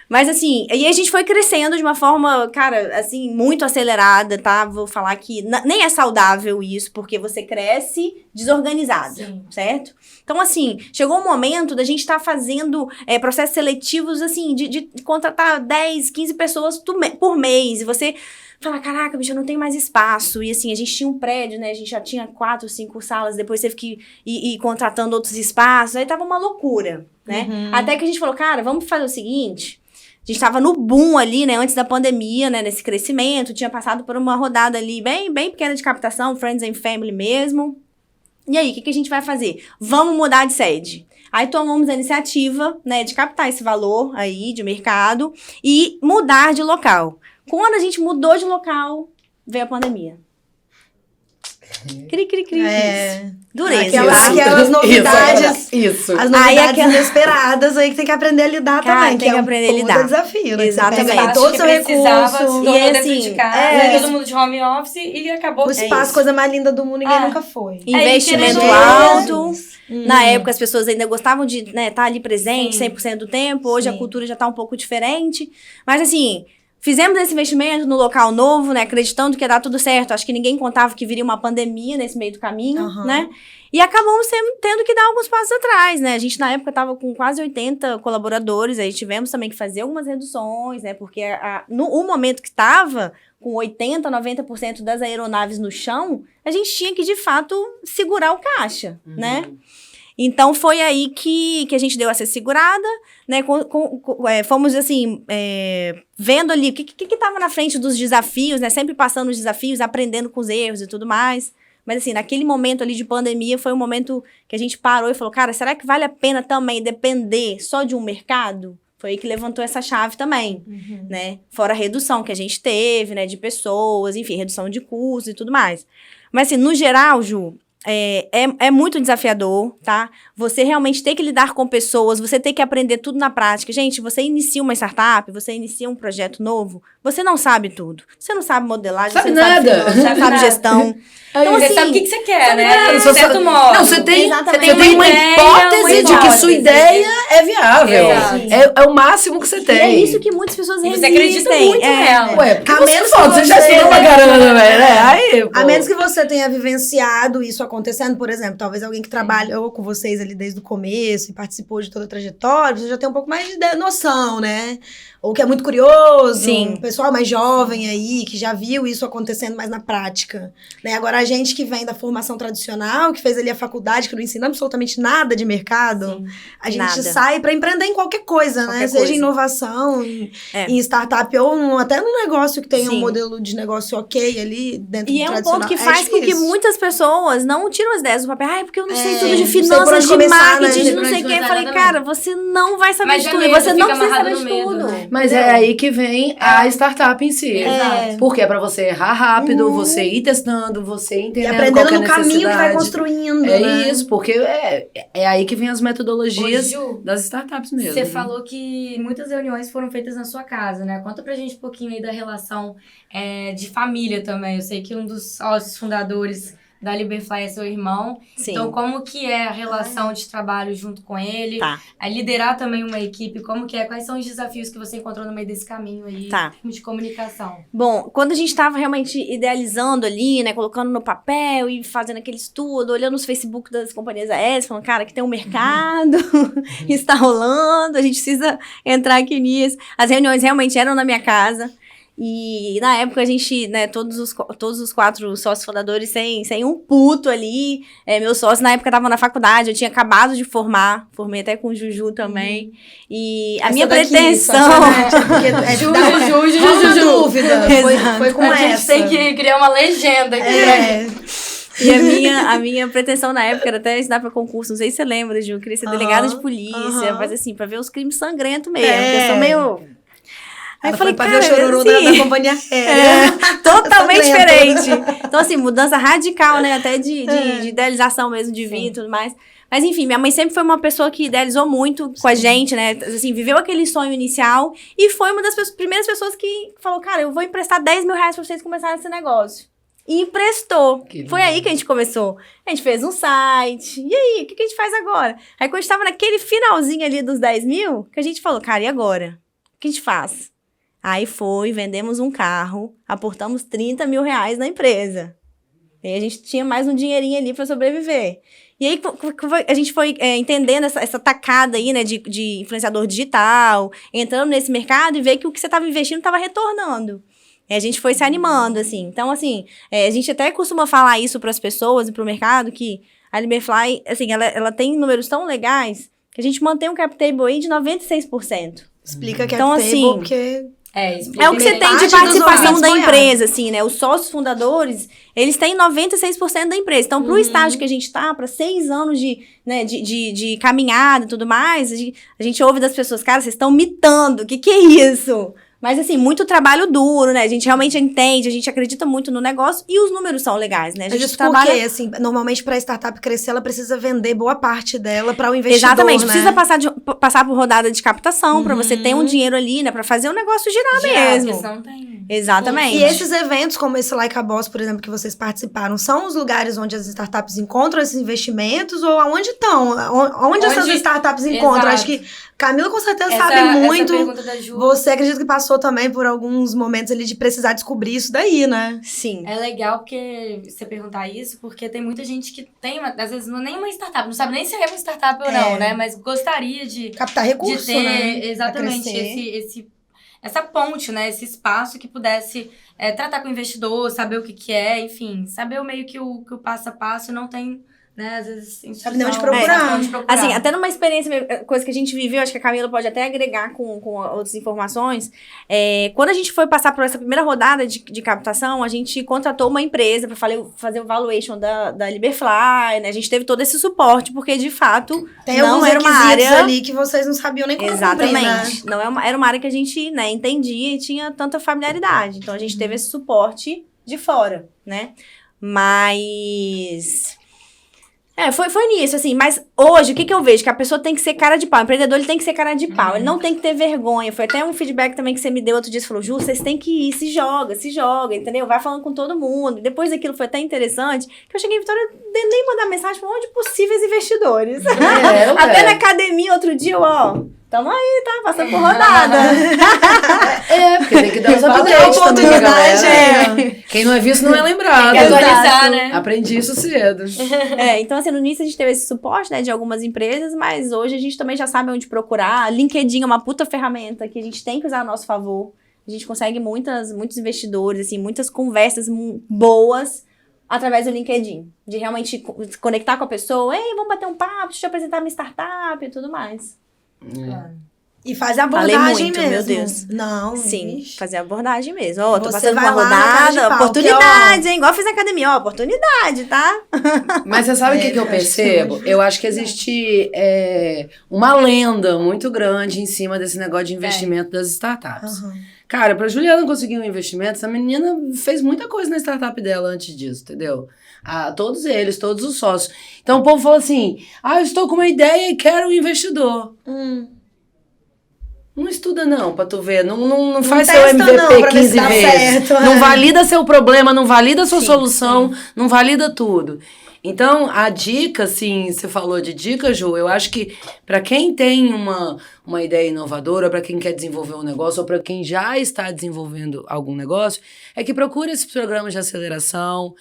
Mas, assim, e a gente foi crescendo de uma forma, cara, assim, muito acelerada, tá? Vou falar que nem é saudável isso, porque você cresce desorganizado, Sim. certo? Então, assim, chegou um momento da gente estar fazendo processos seletivos, assim, de contratar 10, 15 pessoas por mês. E você fala, caraca, bicho, eu não tenho mais espaço. E, assim, a gente tinha um prédio, né? A gente já tinha 4, 5 salas. Depois teve que ir contratando outros espaços. Aí tava uma loucura, né? Até que a gente falou, cara, vamos fazer o seguinte... A gente tava no boom ali, né, antes da pandemia, né, nesse crescimento, tinha passado por uma rodada ali bem pequena de captação, Friends and Family mesmo. E aí, o que a gente vai fazer? Vamos mudar de sede. Aí tomamos a iniciativa, né, de captar esse valor aí de mercado e mudar de local. Quando a gente mudou de local, veio a pandemia. Cri. Dureza. Aquelas novidades. Isso. As Aí novidades inesperadas aí que tem que aprender a lidar Cara, também. tem que é aprender a puta lidar. desafio, né? Exatamente. Você pega todo o seu precisava, recurso. se tornou E dentro assim, de casa, todo é. mundo de home office e acabou. O espaço, coisa mais linda do mundo, ninguém Ah. nunca foi. Investimento querendo alto. Hum. Na época, as pessoas ainda gostavam de estar ali presente Sim. 100% do tempo. Hoje, Sim. a cultura já está um pouco diferente. Mas, assim, fizemos esse investimento no local novo, né? Acreditando que ia dar tudo certo. Acho que ninguém contava que viria uma pandemia nesse meio do caminho, Aham. né? E acabamos tendo que dar alguns passos atrás, né? A gente, na época, estava com quase 80 colaboradores. Aí tivemos também que fazer algumas reduções, né? Porque o momento que estava... com 80%, 90% das aeronaves no chão, a gente tinha que, de fato, segurar o caixa, né? Então, foi aí que a gente deu essa segurada, né? Fomos, assim, vendo ali o que estava na frente dos desafios, né? Sempre passando os desafios, aprendendo com os erros e tudo mais. Mas, assim, naquele momento ali de pandemia, foi um momento que a gente parou e falou, cara, será que vale a pena também depender só de um mercado? Foi aí que levantou essa chave também, né? Fora a redução que a gente teve, né? De pessoas, enfim, redução de custos e tudo mais. Mas, assim, no geral, Ju, é muito desafiador, tá? Você realmente tem que lidar com pessoas, você tem que aprender tudo na prática. Gente, você inicia uma startup, você inicia um projeto novo, você não sabe tudo. Você não sabe modelagem, Sabe você não nada. sabe finanças, você não sabe Nada. gestão. Então, Você assim, sabe o que você quer, sabe né? nada, De só certo sabe- modo. Não, você tem, Exatamente. você tem uma ideia, hipótese uma de que hipótese. sua ideia é viável. Exato. É o máximo que você e tem. é isso que muitas pessoas E resistem. você acredita muito nela. Ué, porque A você menos fala, que você já você- estudou pra caramba, velho, né? Aí, pô. A menos que você tenha vivenciado isso acontecendo, por exemplo, talvez alguém que trabalhou com vocês ali desde o começo e participou de toda a trajetória, você já tem um pouco mais de noção, né? ou que é muito curioso, Sim. um pessoal mais jovem aí, que já viu isso acontecendo mais na prática, né? Agora, a gente que vem da formação tradicional, que fez ali a faculdade, que não ensina absolutamente nada de mercado, a gente nada. sai para empreender em qualquer coisa, né? Qualquer Seja coisa. em inovação, em startup, ou até num negócio que tem um modelo de negócio ok ali dentro E do é um tradicional. ponto que faz com que difícil. muitas pessoas não tiram as ideias do papel. Ai, porque eu não sei tudo de não sei por finanças, onde de começar, marketing, né? de Não não sei sei o por quê. onde Eu falei, começar, cara, você não vai saber Mas de é tudo. medo, Você não fica precisa amarrado saber de no medo, tudo. né? Mas é aí que vem a startup em si. Exato. Porque é pra você errar rápido, você ir testando, você E entendendo aprendendo qual que é a no caminho que vai necessidade. construindo, É né? isso, porque é aí que vem as metodologias Ô, Ju, das startups mesmo. Você falou que muitas reuniões foram feitas na sua casa, né? Conta pra gente um pouquinho aí da relação de família também. Eu sei que um dos sócios fundadores da Liberfly é seu irmão. Sim. Então, como que é a relação de trabalho junto com ele? Tá. A liderar também uma equipe, como que é? Quais são os desafios que você encontrou no meio desse caminho aí Tá. de comunicação? Bom, quando a gente estava realmente idealizando ali, né, colocando no papel e fazendo aquele estudo, olhando os Facebook das companhias aéreas, falando, cara, que tem um mercado, está rolando, a gente precisa entrar aqui nisso. As reuniões realmente eram na minha casa. E na época a gente, né, todos os 4 sócios fundadores sem um puto ali. Meus sócios na época estavam na faculdade, eu tinha acabado de formei até com o Juju também. E a minha pretensão... Juju. Dúvida. Foi com A gente essa. tem que criar uma legenda aqui. E a minha pretensão na época era até estudar pra concurso, não sei se você lembra, Ju, eu queria ser delegada de polícia, mas assim, pra ver os crimes sangrentos mesmo, porque eu sou meio... Aí eu falei, pra cara, ver o chororô assim, da companhia aérea. totalmente Sangrenta. diferente. Então, assim, mudança radical, né? Até de idealização mesmo de vida e tudo mais. Mas, enfim, minha mãe sempre foi uma pessoa que idealizou muito com a gente, né? Assim, viveu aquele sonho inicial e foi uma das primeiras pessoas que falou, cara, eu vou emprestar 10 mil reais pra vocês começarem esse negócio. E emprestou. Foi aí que a gente começou. A gente fez um site. E aí, o que a gente faz agora? Aí, quando a gente tava naquele finalzinho ali dos 10 mil, que a gente falou, cara, e agora? O que a gente faz? Aí vendemos um carro, aportamos 30 mil reais na empresa. E a gente tinha mais um dinheirinho ali para sobreviver. E aí a gente foi entendendo essa tacada aí, né, de influenciador digital, entrando nesse mercado e ver que o que você estava investindo estava retornando. E a gente foi se animando, assim. Então, assim, a gente até costuma falar isso para as pessoas e para o mercado, que a Liberfly, assim, ela tem números tão legais que a gente mantém um cap table aí de 96%. Explica que então, é assim, table, porque... É o que você tem Parte de dos participação ouvintes da foi empresa, assim, né? Os sócios fundadores, eles têm 96% da empresa. Então, pro estágio que a gente tá, para 6 anos de caminhada e tudo mais, a gente ouve das pessoas, cara, vocês estão mitando, o que é isso? Mas, assim, muito trabalho duro, né? A gente realmente entende, a gente acredita muito no negócio e os números são legais, né? A gente Mas porque, assim, normalmente pra startup crescer, ela precisa vender boa parte dela para o investidor, exatamente, né? precisa passar por rodada de captação para você ter um dinheiro ali, né? Pra fazer o negócio girar mesmo. Porque não tem... Exatamente. E esses eventos, como esse Like a Boss, por exemplo, que vocês participaram, são os lugares onde as startups encontram esses investimentos ou aonde estão? Onde essas startups encontram? Exato. Acho que Camila com certeza sabe muito. Essa pergunta da Ju. Você acredita que passou também por alguns momentos ali de precisar descobrir isso daí, né? Sim. É legal porque você perguntar isso, porque tem muita gente que tem, às vezes, não é nem uma startup, não sabe nem se é uma startup ou não, né? Mas gostaria de captar recurso, de ter, né? exatamente, essa ponte, né? Esse espaço que pudesse tratar com o investidor, saber o que é, enfim, saber o meio que o passo a passo não tem, né? Às vezes, sabe nem onde procurar. Assim, até numa experiência, coisa que a gente viveu, acho que a Camila pode até agregar com outras informações. Quando a gente foi passar por essa primeira rodada de captação, a gente contratou uma empresa para fazer o valuation da Liberfly, né? A gente teve todo esse suporte, porque de fato tem não alguns era uma requisitos área ali que vocês não sabiam nem como exatamente. cumprir, né? Não era uma área que a gente, né, entendia e tinha tanta familiaridade. Então a gente teve esse suporte de fora, né? Mas foi nisso, assim. Mas hoje, o que eu vejo? Que a pessoa tem que ser cara de pau. O empreendedor, ele tem que ser cara de pau. Ele não tem que ter vergonha. Foi até um feedback também que você me deu outro dia. Você falou, Ju, vocês têm que ir, se joga, entendeu? Vai falando com todo mundo. Depois daquilo foi até interessante, que eu cheguei em Vitória, nem mandar mensagem para onde possíveis investidores. Até na academia, outro dia, tamo aí, tá? Passando por rodada. Porque tem que dar os updates também pra galera. Quem não é visto não é lembrado. Tem que atualizar, Exato. né? Aprendi isso cedo. Então, assim, no início a gente teve esse suporte, né, de algumas empresas, mas hoje a gente também já sabe onde procurar. LinkedIn é uma puta ferramenta que a gente tem que usar a nosso favor. A gente consegue muitos investidores, assim, muitas conversas boas através do LinkedIn. De realmente se conectar com a pessoa. Ei, vamos bater um papo, deixa eu apresentar minha startup e tudo mais. E faz a Falei abordagem muito, mesmo. meu Deus. Não, Sim, ixi. fazer a abordagem mesmo. Ó, tô Você passando vai uma lá na cara de rodada, pau, oportunidade, hein? Igual eu fiz na academia, ó, oportunidade, tá? Mas você sabe o que eu eu acho que percebo? isso é Eu acho que existe uma lenda muito grande em cima desse negócio de investimento das startups. Aham. Cara, pra Juliana conseguir um investimento, essa menina fez muita coisa na startup dela antes disso, entendeu? Todos eles, todos os sócios. Então o povo fala assim, eu estou com uma ideia e quero um investidor. Não estuda não, pra tu ver. Não faz seu testa MVP não, pra ver 15 se dá vezes. certo, Não é. valida seu problema, não valida sua Sim, solução, não valida tudo. Então, a dica, assim, você falou de dica, Ju, eu acho que para quem tem uma ideia inovadora, para quem quer desenvolver um negócio, ou para quem já está desenvolvendo algum negócio, é que procure esses programas de aceleração,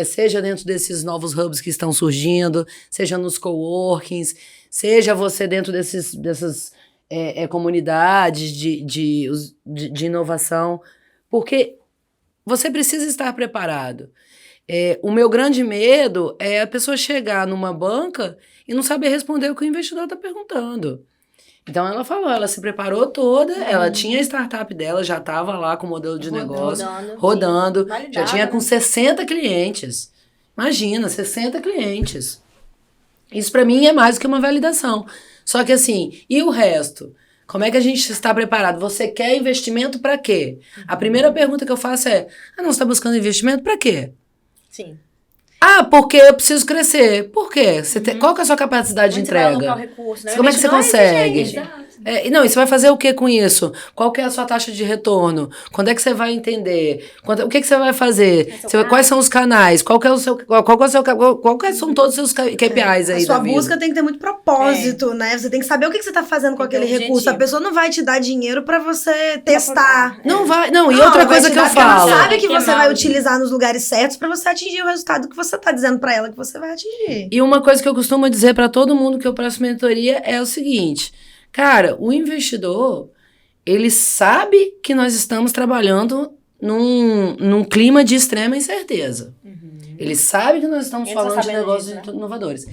seja dentro desses novos hubs que estão surgindo, seja nos coworkings, seja você dentro dessas comunidades de inovação, porque você precisa estar preparado. O meu grande medo é a pessoa chegar numa banca e não saber responder o que o investidor está perguntando. Então, ela falou, ela se preparou toda, ela tinha a startup dela, já estava lá com o modelo de negócio, rodando, Validado, já tinha com né? 60 clientes. Imagina, 60 clientes. Isso para mim é mais do que uma validação. Só que assim, e o resto? Como é que a gente está preparado? Você quer investimento para quê? A primeira pergunta que eu faço é, não está buscando investimento para quê? Sim. Porque eu preciso crescer. Por quê? Qual que é a sua capacidade de Onde você vai entrega? alocar o recurso, né? O Como é que você investidor é consegue? exigente. Não, e você vai fazer o que com isso? Qual que é a sua taxa de retorno? Quando é que você vai entender? O que você vai fazer? Quais são os canais? Qual são todos os seus KPIs aí A sua da vida? busca tem que ter muito propósito, né? Você tem que saber o que você tá fazendo com Tem que ter aquele um recurso. A objetivo. pessoa não vai te dar dinheiro pra você testar. Não vai. Não, e Não, outra ela vai coisa te que eu dar porque falo. ela sabe que você vai Queimado. utilizar nos lugares certos pra você atingir o resultado que você tá dizendo pra ela que você vai atingir. E uma coisa que eu costumo dizer para todo mundo que eu presto mentoria é o seguinte: cara, o investidor, ele sabe que nós estamos trabalhando num clima de extrema incerteza. Ele sabe que nós estamos Ele tá falando de sabendo negócios disso, né? inovadores.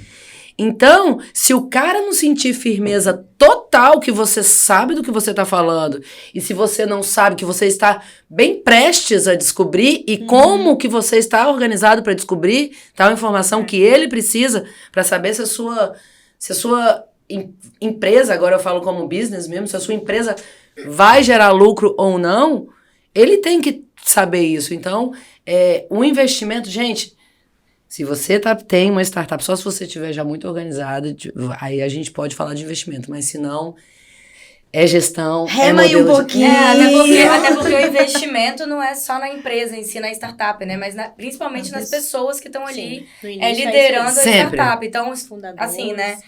Então, se o cara não sentir firmeza total que você sabe do que você está falando, e se você não sabe que você está bem prestes a descobrir, e como que você está organizado para descobrir tal informação que ele precisa para saber se a sua empresa, agora eu falo como business mesmo, se a sua empresa vai gerar lucro ou não, ele tem que saber isso. Então, o investimento, gente, se você tem uma startup, só se você estiver já muito organizada, aí a gente pode falar de investimento, mas se não, é gestão, Rema é aí um modelo pouquinho. Até porque o investimento não é só na empresa em si, na startup, né? Mas principalmente nas pessoas que estão ali No início, liderando a Sempre. startup. Então, os fundadores. assim, né?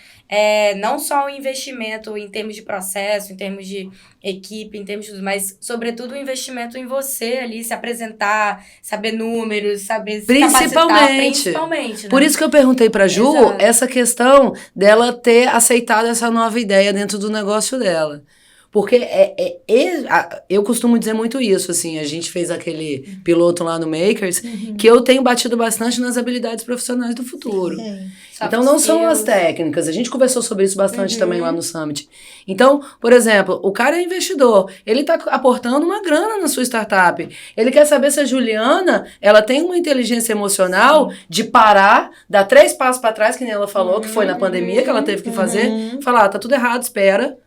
Não só o investimento em termos de processo, em termos de equipe, em termos de tudo, mas, sobretudo, o investimento em você ali, se apresentar, saber números, saber se capacitar, principalmente, né? Por isso que eu perguntei pra Ju Exato. essa questão dela ter aceitado essa nova ideia dentro do negócio dela. Porque eu costumo dizer muito isso, assim, a gente fez aquele piloto lá no Makers, que eu tenho batido bastante nas habilidades profissionais do futuro. Então, não são as técnicas. A gente conversou sobre isso bastante também lá no Summit. Então, por exemplo, o cara é investidor. Ele está aportando uma grana na sua startup. Ele quer saber se a Juliana, ela tem uma inteligência emocional de parar, dar 3 passos para trás, que nem ela falou, que foi na pandemia que ela teve que fazer. Falar, tá tudo errado, espera.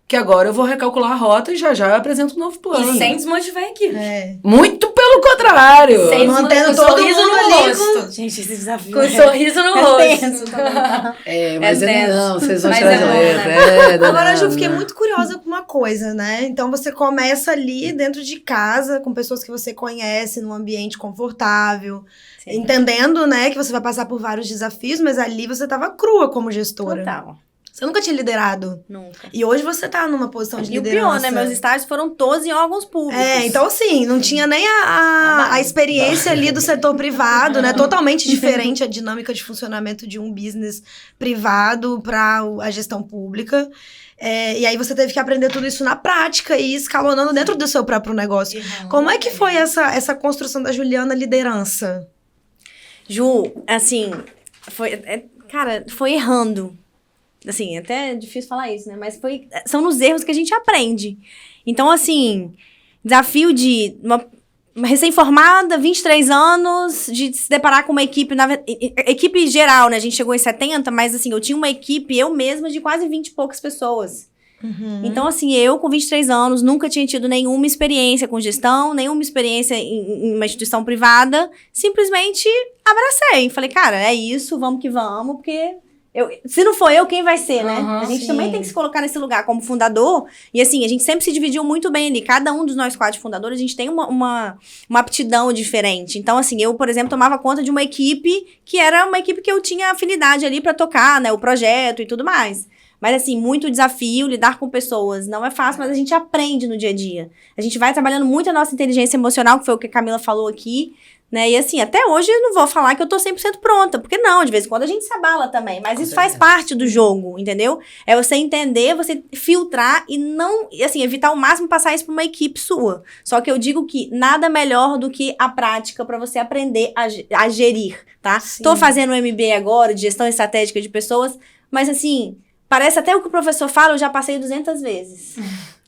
Que agora eu vou recalcular a rota e já eu apresento um novo plano. E sem desmotivar a equipe. Muito pelo contrário. Sem Mantendo com todo sorriso mundo no ali rosto. Gente, esse desafio. Com sorriso no rosto. tenso também. Mas tenso. não, vocês vão Mas tirar é de bom, letra. Agora, Ju, fiquei muito curiosa com uma coisa, né? Então, você começa ali dentro de casa, com pessoas que você conhece, num ambiente confortável, entendendo, né, que você vai passar por vários desafios, mas ali você tava crua como gestora. Total. Você nunca tinha liderado. Nunca. E hoje você tá numa posição de E o liderança. pior, né? Meus estágios foram todos em órgãos públicos. Então assim, não tinha nem a experiência ali do setor privado, né? Totalmente diferente a dinâmica de funcionamento de um business privado para a gestão pública. E aí você teve que aprender tudo isso na prática e escalonando dentro do seu próprio negócio. Como é que foi essa construção da Juliana liderança? Ju, assim, foi errando. Assim, até é difícil falar isso, né? Mas são nos erros que a gente aprende. Então, assim, desafio de uma recém-formada, 23 anos, de se deparar com uma equipe, equipe geral, né? A gente chegou em 70, mas assim, eu tinha uma equipe, eu mesma, de quase 20 e poucas pessoas. Então, assim, eu com 23 anos, nunca tinha tido nenhuma experiência com gestão, nenhuma experiência em uma instituição privada, simplesmente abracei. Falei, cara, é isso, vamos que vamos, porque... se não for eu, quem vai ser, né? A gente também tem que se colocar nesse lugar como fundador. E assim, a gente sempre se dividiu muito bem ali. Cada um dos nós 4 fundadores, a gente tem uma aptidão diferente. Então, assim, eu, por exemplo, tomava conta de uma equipe que era uma equipe que eu tinha afinidade ali pra tocar, né? O projeto e tudo mais. Mas, assim, muito desafio, lidar com pessoas não é fácil, mas a gente aprende no dia a dia. A gente vai trabalhando muito a nossa inteligência emocional, que foi o que a Camila falou aqui. Né? E assim, até hoje eu não vou falar que eu tô 100% pronta, porque não, de vez em quando a gente se abala também, mas isso faz parte do jogo, entendeu? É você entender, você filtrar e não, assim, evitar ao máximo passar isso pra uma equipe sua. Só que eu digo que nada melhor do que a prática pra você aprender a gerir, tá? Sim. Tô fazendo um MBA agora de gestão estratégica de pessoas, mas assim, parece até o que o professor fala, eu já passei 200 vezes.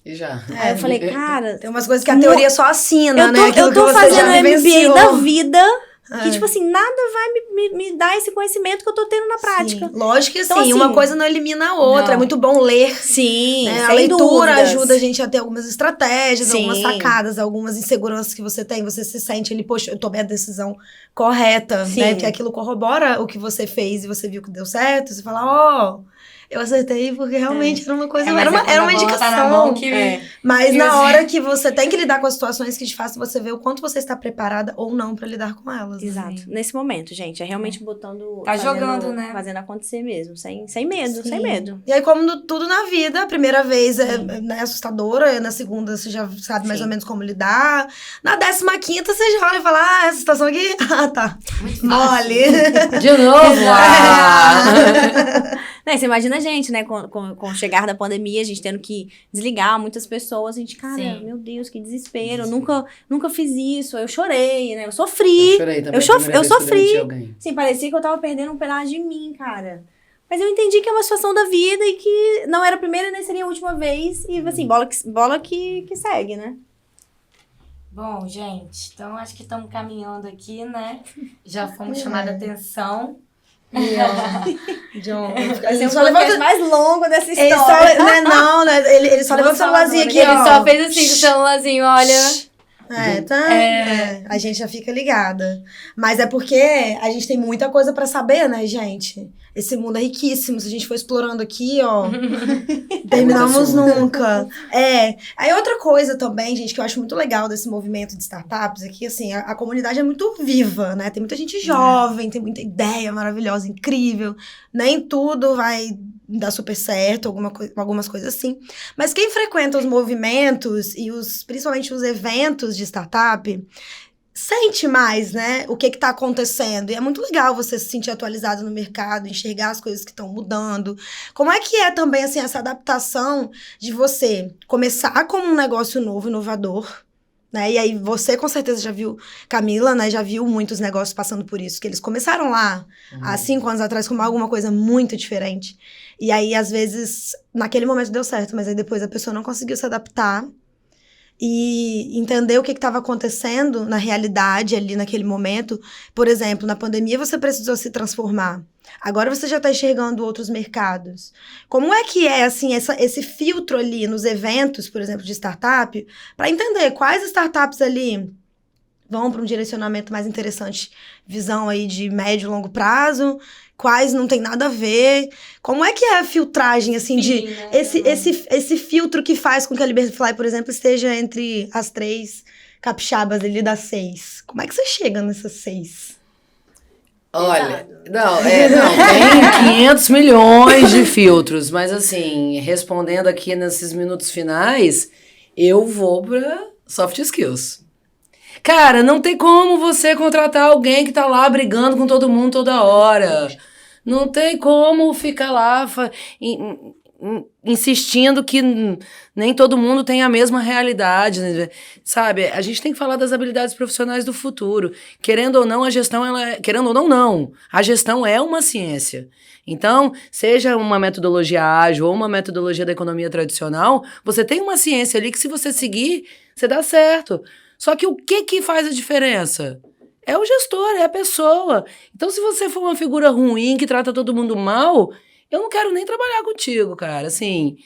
E já. Aí eu falei, cara... Tem umas coisas que a teoria só assina, né? Eu tô fazendo o MBA da vida É. que, tipo assim, nada vai me dar esse conhecimento que eu tô tendo na prática. Sim. Lógico que Então, sim, assim, uma coisa não elimina a outra. não. É muito bom ler. Sim, Né? A sem leitura dúvidas. ajuda a gente a ter algumas estratégias, Sim. algumas sacadas, algumas inseguranças que você tem. Você se sente ali, poxa, eu tomei a decisão correta, Sim. né? Porque aquilo corrobora o que você fez e você viu que deu certo. Você fala, eu acertei porque realmente era uma coisa, mas era uma quando a bola indicação. tá na mão que... Mas que na você- hora que você tem que lidar com as situações que te fazem você ver o quanto você está preparada ou não pra lidar com elas. Né? Exato. Nesse momento, gente, é realmente botando... Tá jogando, né? Fazendo acontecer mesmo, sem medo, Sim. sem medo. E aí, como tudo na vida, a primeira vez é assustadora, na segunda você já sabe mais Sim. ou menos como lidar. Na 15ª você já olha e fala, essa situação aqui, tá, mole. De novo! Né, você imagina a gente, né, com o chegar da pandemia, a gente tendo que desligar muitas pessoas, a gente, cara, Sim. meu Deus, que desespero, eu nunca fiz isso, eu chorei, né, eu sofri. Eu chorei também. Eu a primeira vez que sofri. demiti alguém. Assim, parecia que eu tava perdendo um pedaço de mim, cara. Mas eu entendi que é uma situação da vida e que não era a primeira nem seria a última vez. E, assim, bola que segue, né? Bom, gente, então acho que estamos caminhando aqui, né? Já fomos chamada a atenção. John, Vai ser ele o só podcast levanta... mais longo dessa Ele história. só, né, ele só levanta o celularzinho aqui, Ele ó. só fez assim com o celularzinho, olha. A gente já fica ligada. Mas é porque a gente tem muita coisa pra saber, né, gente? Esse mundo é riquíssimo. Se a gente for explorando aqui, ó, terminamos nunca. Aí outra coisa também, gente, que eu acho muito legal desse movimento de startups é que, assim, a comunidade é muito viva, né? Tem muita gente jovem, tem muita ideia maravilhosa, incrível. Nem tudo vai dar super certo, algumas coisas assim. Mas quem frequenta os movimentos e principalmente os eventos de startup, sente mais, né, o que tá acontecendo. E é muito legal você se sentir atualizado no mercado, enxergar as coisas que estão mudando. Como é que é também, assim, essa adaptação de você começar como um negócio novo, inovador, né? E aí você com certeza já viu, Camila, né, já viu muitos negócios passando por isso, que eles começaram lá há 5 anos atrás como alguma coisa muito diferente. E aí, às vezes, naquele momento deu certo, mas aí depois a pessoa não conseguiu se adaptar e entender o que estava acontecendo na realidade ali naquele momento. Por exemplo, na pandemia você precisou se transformar. Agora você já está enxergando outros mercados. Como é que é, assim, esse filtro ali nos eventos, por exemplo, de startup, para entender quais startups ali vão para um direcionamento mais interessante, visão aí de médio e longo prazo, quais não tem nada a ver. Como é que é a filtragem, assim, de esse filtro que faz com que a Liberfly, por exemplo, esteja entre as 3 capixabas ali das 6? Como é que você chega nessas 6? Olha, não, tem 500 milhões de filtros, mas assim, respondendo aqui nesses minutos finais, eu vou pra soft skills. Cara, não tem como você contratar alguém que tá lá brigando com todo mundo toda hora. Não tem como ficar lá insistindo que nem todo mundo tem a mesma realidade, né? Sabe? A gente tem que falar das habilidades profissionais do futuro. Querendo ou não, a gestão, querendo ou não. A gestão é uma ciência. Então, seja uma metodologia ágil ou uma metodologia da economia tradicional, você tem uma ciência ali que se você seguir, você dá certo. Só que o que faz a diferença? É o gestor, é a pessoa. Então, se você for uma figura ruim, que trata todo mundo mal, eu não quero nem trabalhar contigo, cara. Assim,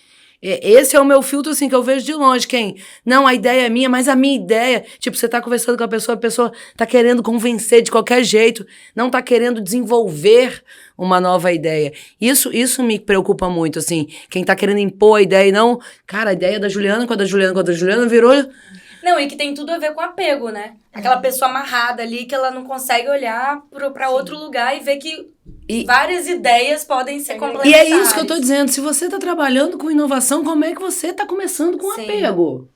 esse é o meu filtro, assim, que eu vejo de longe. Não, a ideia é minha, mas a minha ideia... Tipo, você tá conversando com a pessoa tá querendo convencer de qualquer jeito, não tá querendo desenvolver uma nova ideia. Isso me preocupa muito, assim. Quem tá querendo impor a ideia e não... Cara, a ideia da Juliana, quando a Juliana virou... Não, e que tem tudo a ver com apego, né? Aquela pessoa amarrada ali que ela não consegue olhar pra outro lugar e ver que várias ideias podem ser complementares. E é isso que eu tô dizendo. Se você tá trabalhando com inovação, como é que você tá começando com apego?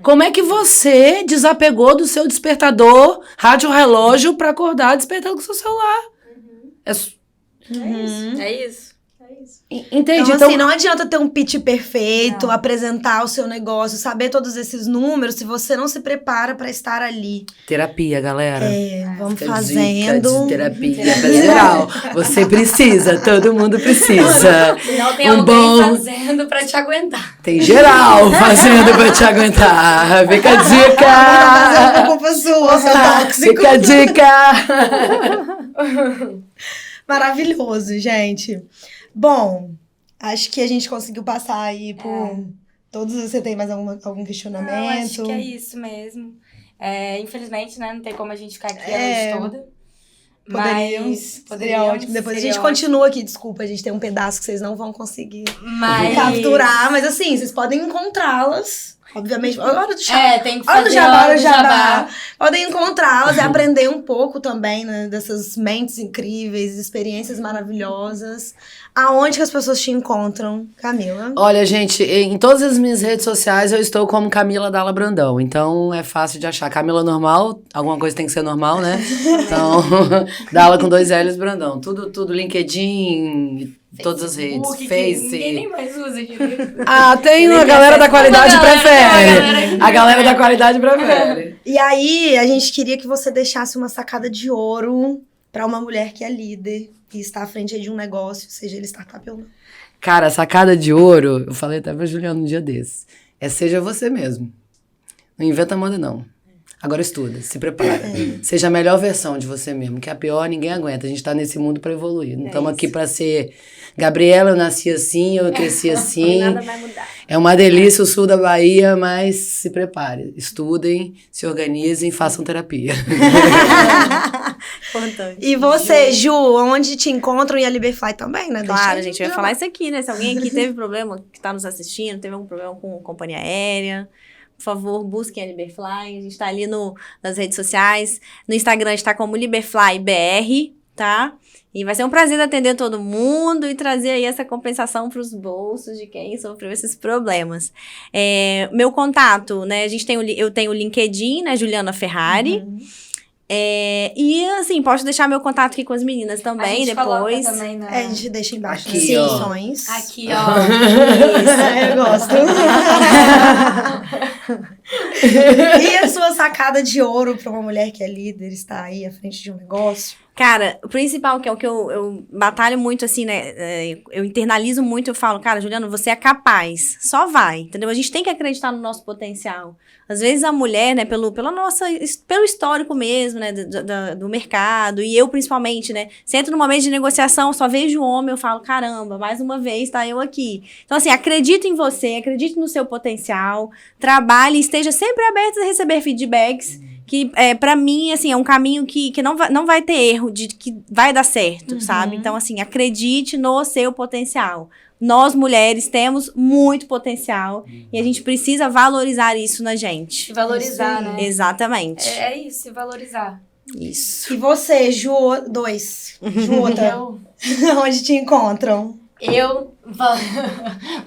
Como é que você desapegou do seu despertador, rádio-relógio, pra acordar despertando com o seu celular? É isso. Entendi. Então, assim, não adianta ter um pitch perfeito, apresentar o seu negócio, saber todos esses números, se você não se prepara pra estar ali. Terapia, galera. Vamos Fica fazendo. dica de terapia geral. Você precisa, todo mundo precisa. Não tem alguém fazendo pra te aguentar. Tem geral fazendo pra te aguentar. Fica a dica. Não culpa sua, seu tóxico. Fica a dica. Maravilhoso, gente. Bom, acho que a gente conseguiu passar aí por todos. Você tem mais algum questionamento? Não, acho que é isso mesmo. Infelizmente, né, não tem como a gente ficar aqui a noite toda. Poderíamos. Seria ótimo. Depois a gente continua aqui. Desculpa, a gente tem um pedaço que vocês não vão conseguir capturar. Mas assim, vocês podem encontrá-las. Obviamente, hora do jabá. Tem que fazer hora do jabá. Podem encontrá-las e aprender um pouco também, né, dessas mentes incríveis, experiências maravilhosas. Aonde que as pessoas te encontram, Camila? Olha, gente, em todas as minhas redes sociais eu estou como Camila Dalla Brandão. Então é fácil de achar. Camila normal, alguma coisa tem que ser normal, né? Então, Dalla com 2 L's Brandão. Tudo, LinkedIn, todas as redes. Face. Ninguém nem mais usa aqui. Tem a galera da qualidade prefere. A galera da qualidade prefere. E aí, a gente queria que você deixasse uma sacada de ouro para uma mulher que é líder e está à frente de um negócio, seja ele startup ou não. Cara, a sacada de ouro, eu falei até pra Juliana um dia desse, seja você mesmo. Não inventa moda, não. Agora estuda, se prepara. Seja a melhor versão de você mesmo, que a pior ninguém aguenta. A gente tá nesse mundo pra evoluir. Não estamos aqui pra ser... Gabriela, eu nasci assim, eu cresci assim. Nada vai mudar. É uma delícia o sul da Bahia, mas se prepare. Estudem, se organizem, façam terapia. Importante. E você, Ju, onde te encontram? E a Liberfly também, né? Claro, gente, eu ia falar isso aqui, né? Se alguém aqui teve problema, que tá nos assistindo, teve algum problema com companhia aérea, por favor, busquem a Liberfly. A gente tá ali nas redes sociais. No Instagram está como LiberflyBR, tá? E vai ser um prazer atender todo mundo e trazer aí essa compensação para os bolsos de quem sofreu esses problemas. Meu contato, né? Eu tenho o LinkedIn, né? Juliana Ferrari. E assim, posso deixar meu contato aqui com as meninas também depois. Também, né? A gente deixa embaixo Aqui, nas descrições. Aqui, ó. Eu gosto. E a sua sacada de ouro para uma mulher que é líder, está aí à frente de um negócio? Cara, o principal, que é o que eu batalho muito, assim, né? Eu internalizo muito, eu falo, cara, Juliana, você é capaz. Só vai, entendeu? A gente tem que acreditar no nosso potencial. Às vezes a mulher, né, pelo histórico mesmo, né, do mercado, e eu principalmente, né, sento no momento de negociação, só vejo o homem, eu falo, caramba, mais uma vez tá eu aqui. Então, assim, acredite em você, acredite no seu potencial, trabalhe, esteja sempre aberto a receber feedbacks, que pra mim, assim, é um caminho que não vai ter erro, de que vai dar certo, sabe? Então, assim, acredite no seu potencial. Nós, mulheres, temos muito potencial e a gente precisa valorizar isso na gente. Se valorizar, né? Exatamente. É isso, se valorizar. Isso. E você, Ju 2? Ju outra. Onde te encontram? Eu.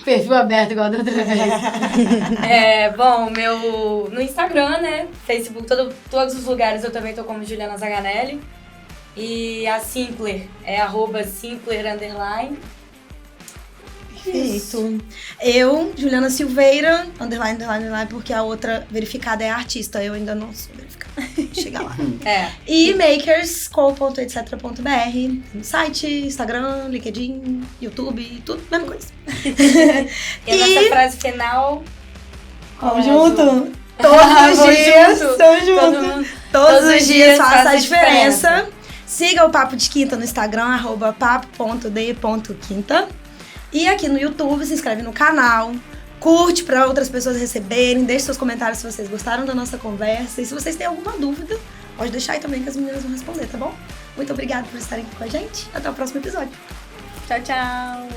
Perfil aberto igual da outra vez. Bom, no Instagram, né? Facebook, todos os lugares eu também tô como Juliana Zaganelli. E a Simpler é @Simpler_. Perfeito. Eu, Juliana Silveira, _, porque a outra verificada é a artista. Eu ainda não sou verificada. Chega lá. E makersco.etc.br. No site, Instagram, LinkedIn, YouTube, tudo, mesma coisa. E a nossa frase final. Vamos junto? Todos os dias. Estamos juntos. Todos os dias faça a diferença. Siga o Papo de Quinta no Instagram, @papo.de.quinta. E aqui no YouTube, se inscreve no canal, curte para outras pessoas receberem, deixe seus comentários se vocês gostaram da nossa conversa. E se vocês têm alguma dúvida, pode deixar aí também que as meninas vão responder, tá bom? Muito obrigada por estarem aqui com a gente. Até o próximo episódio. Tchau, tchau.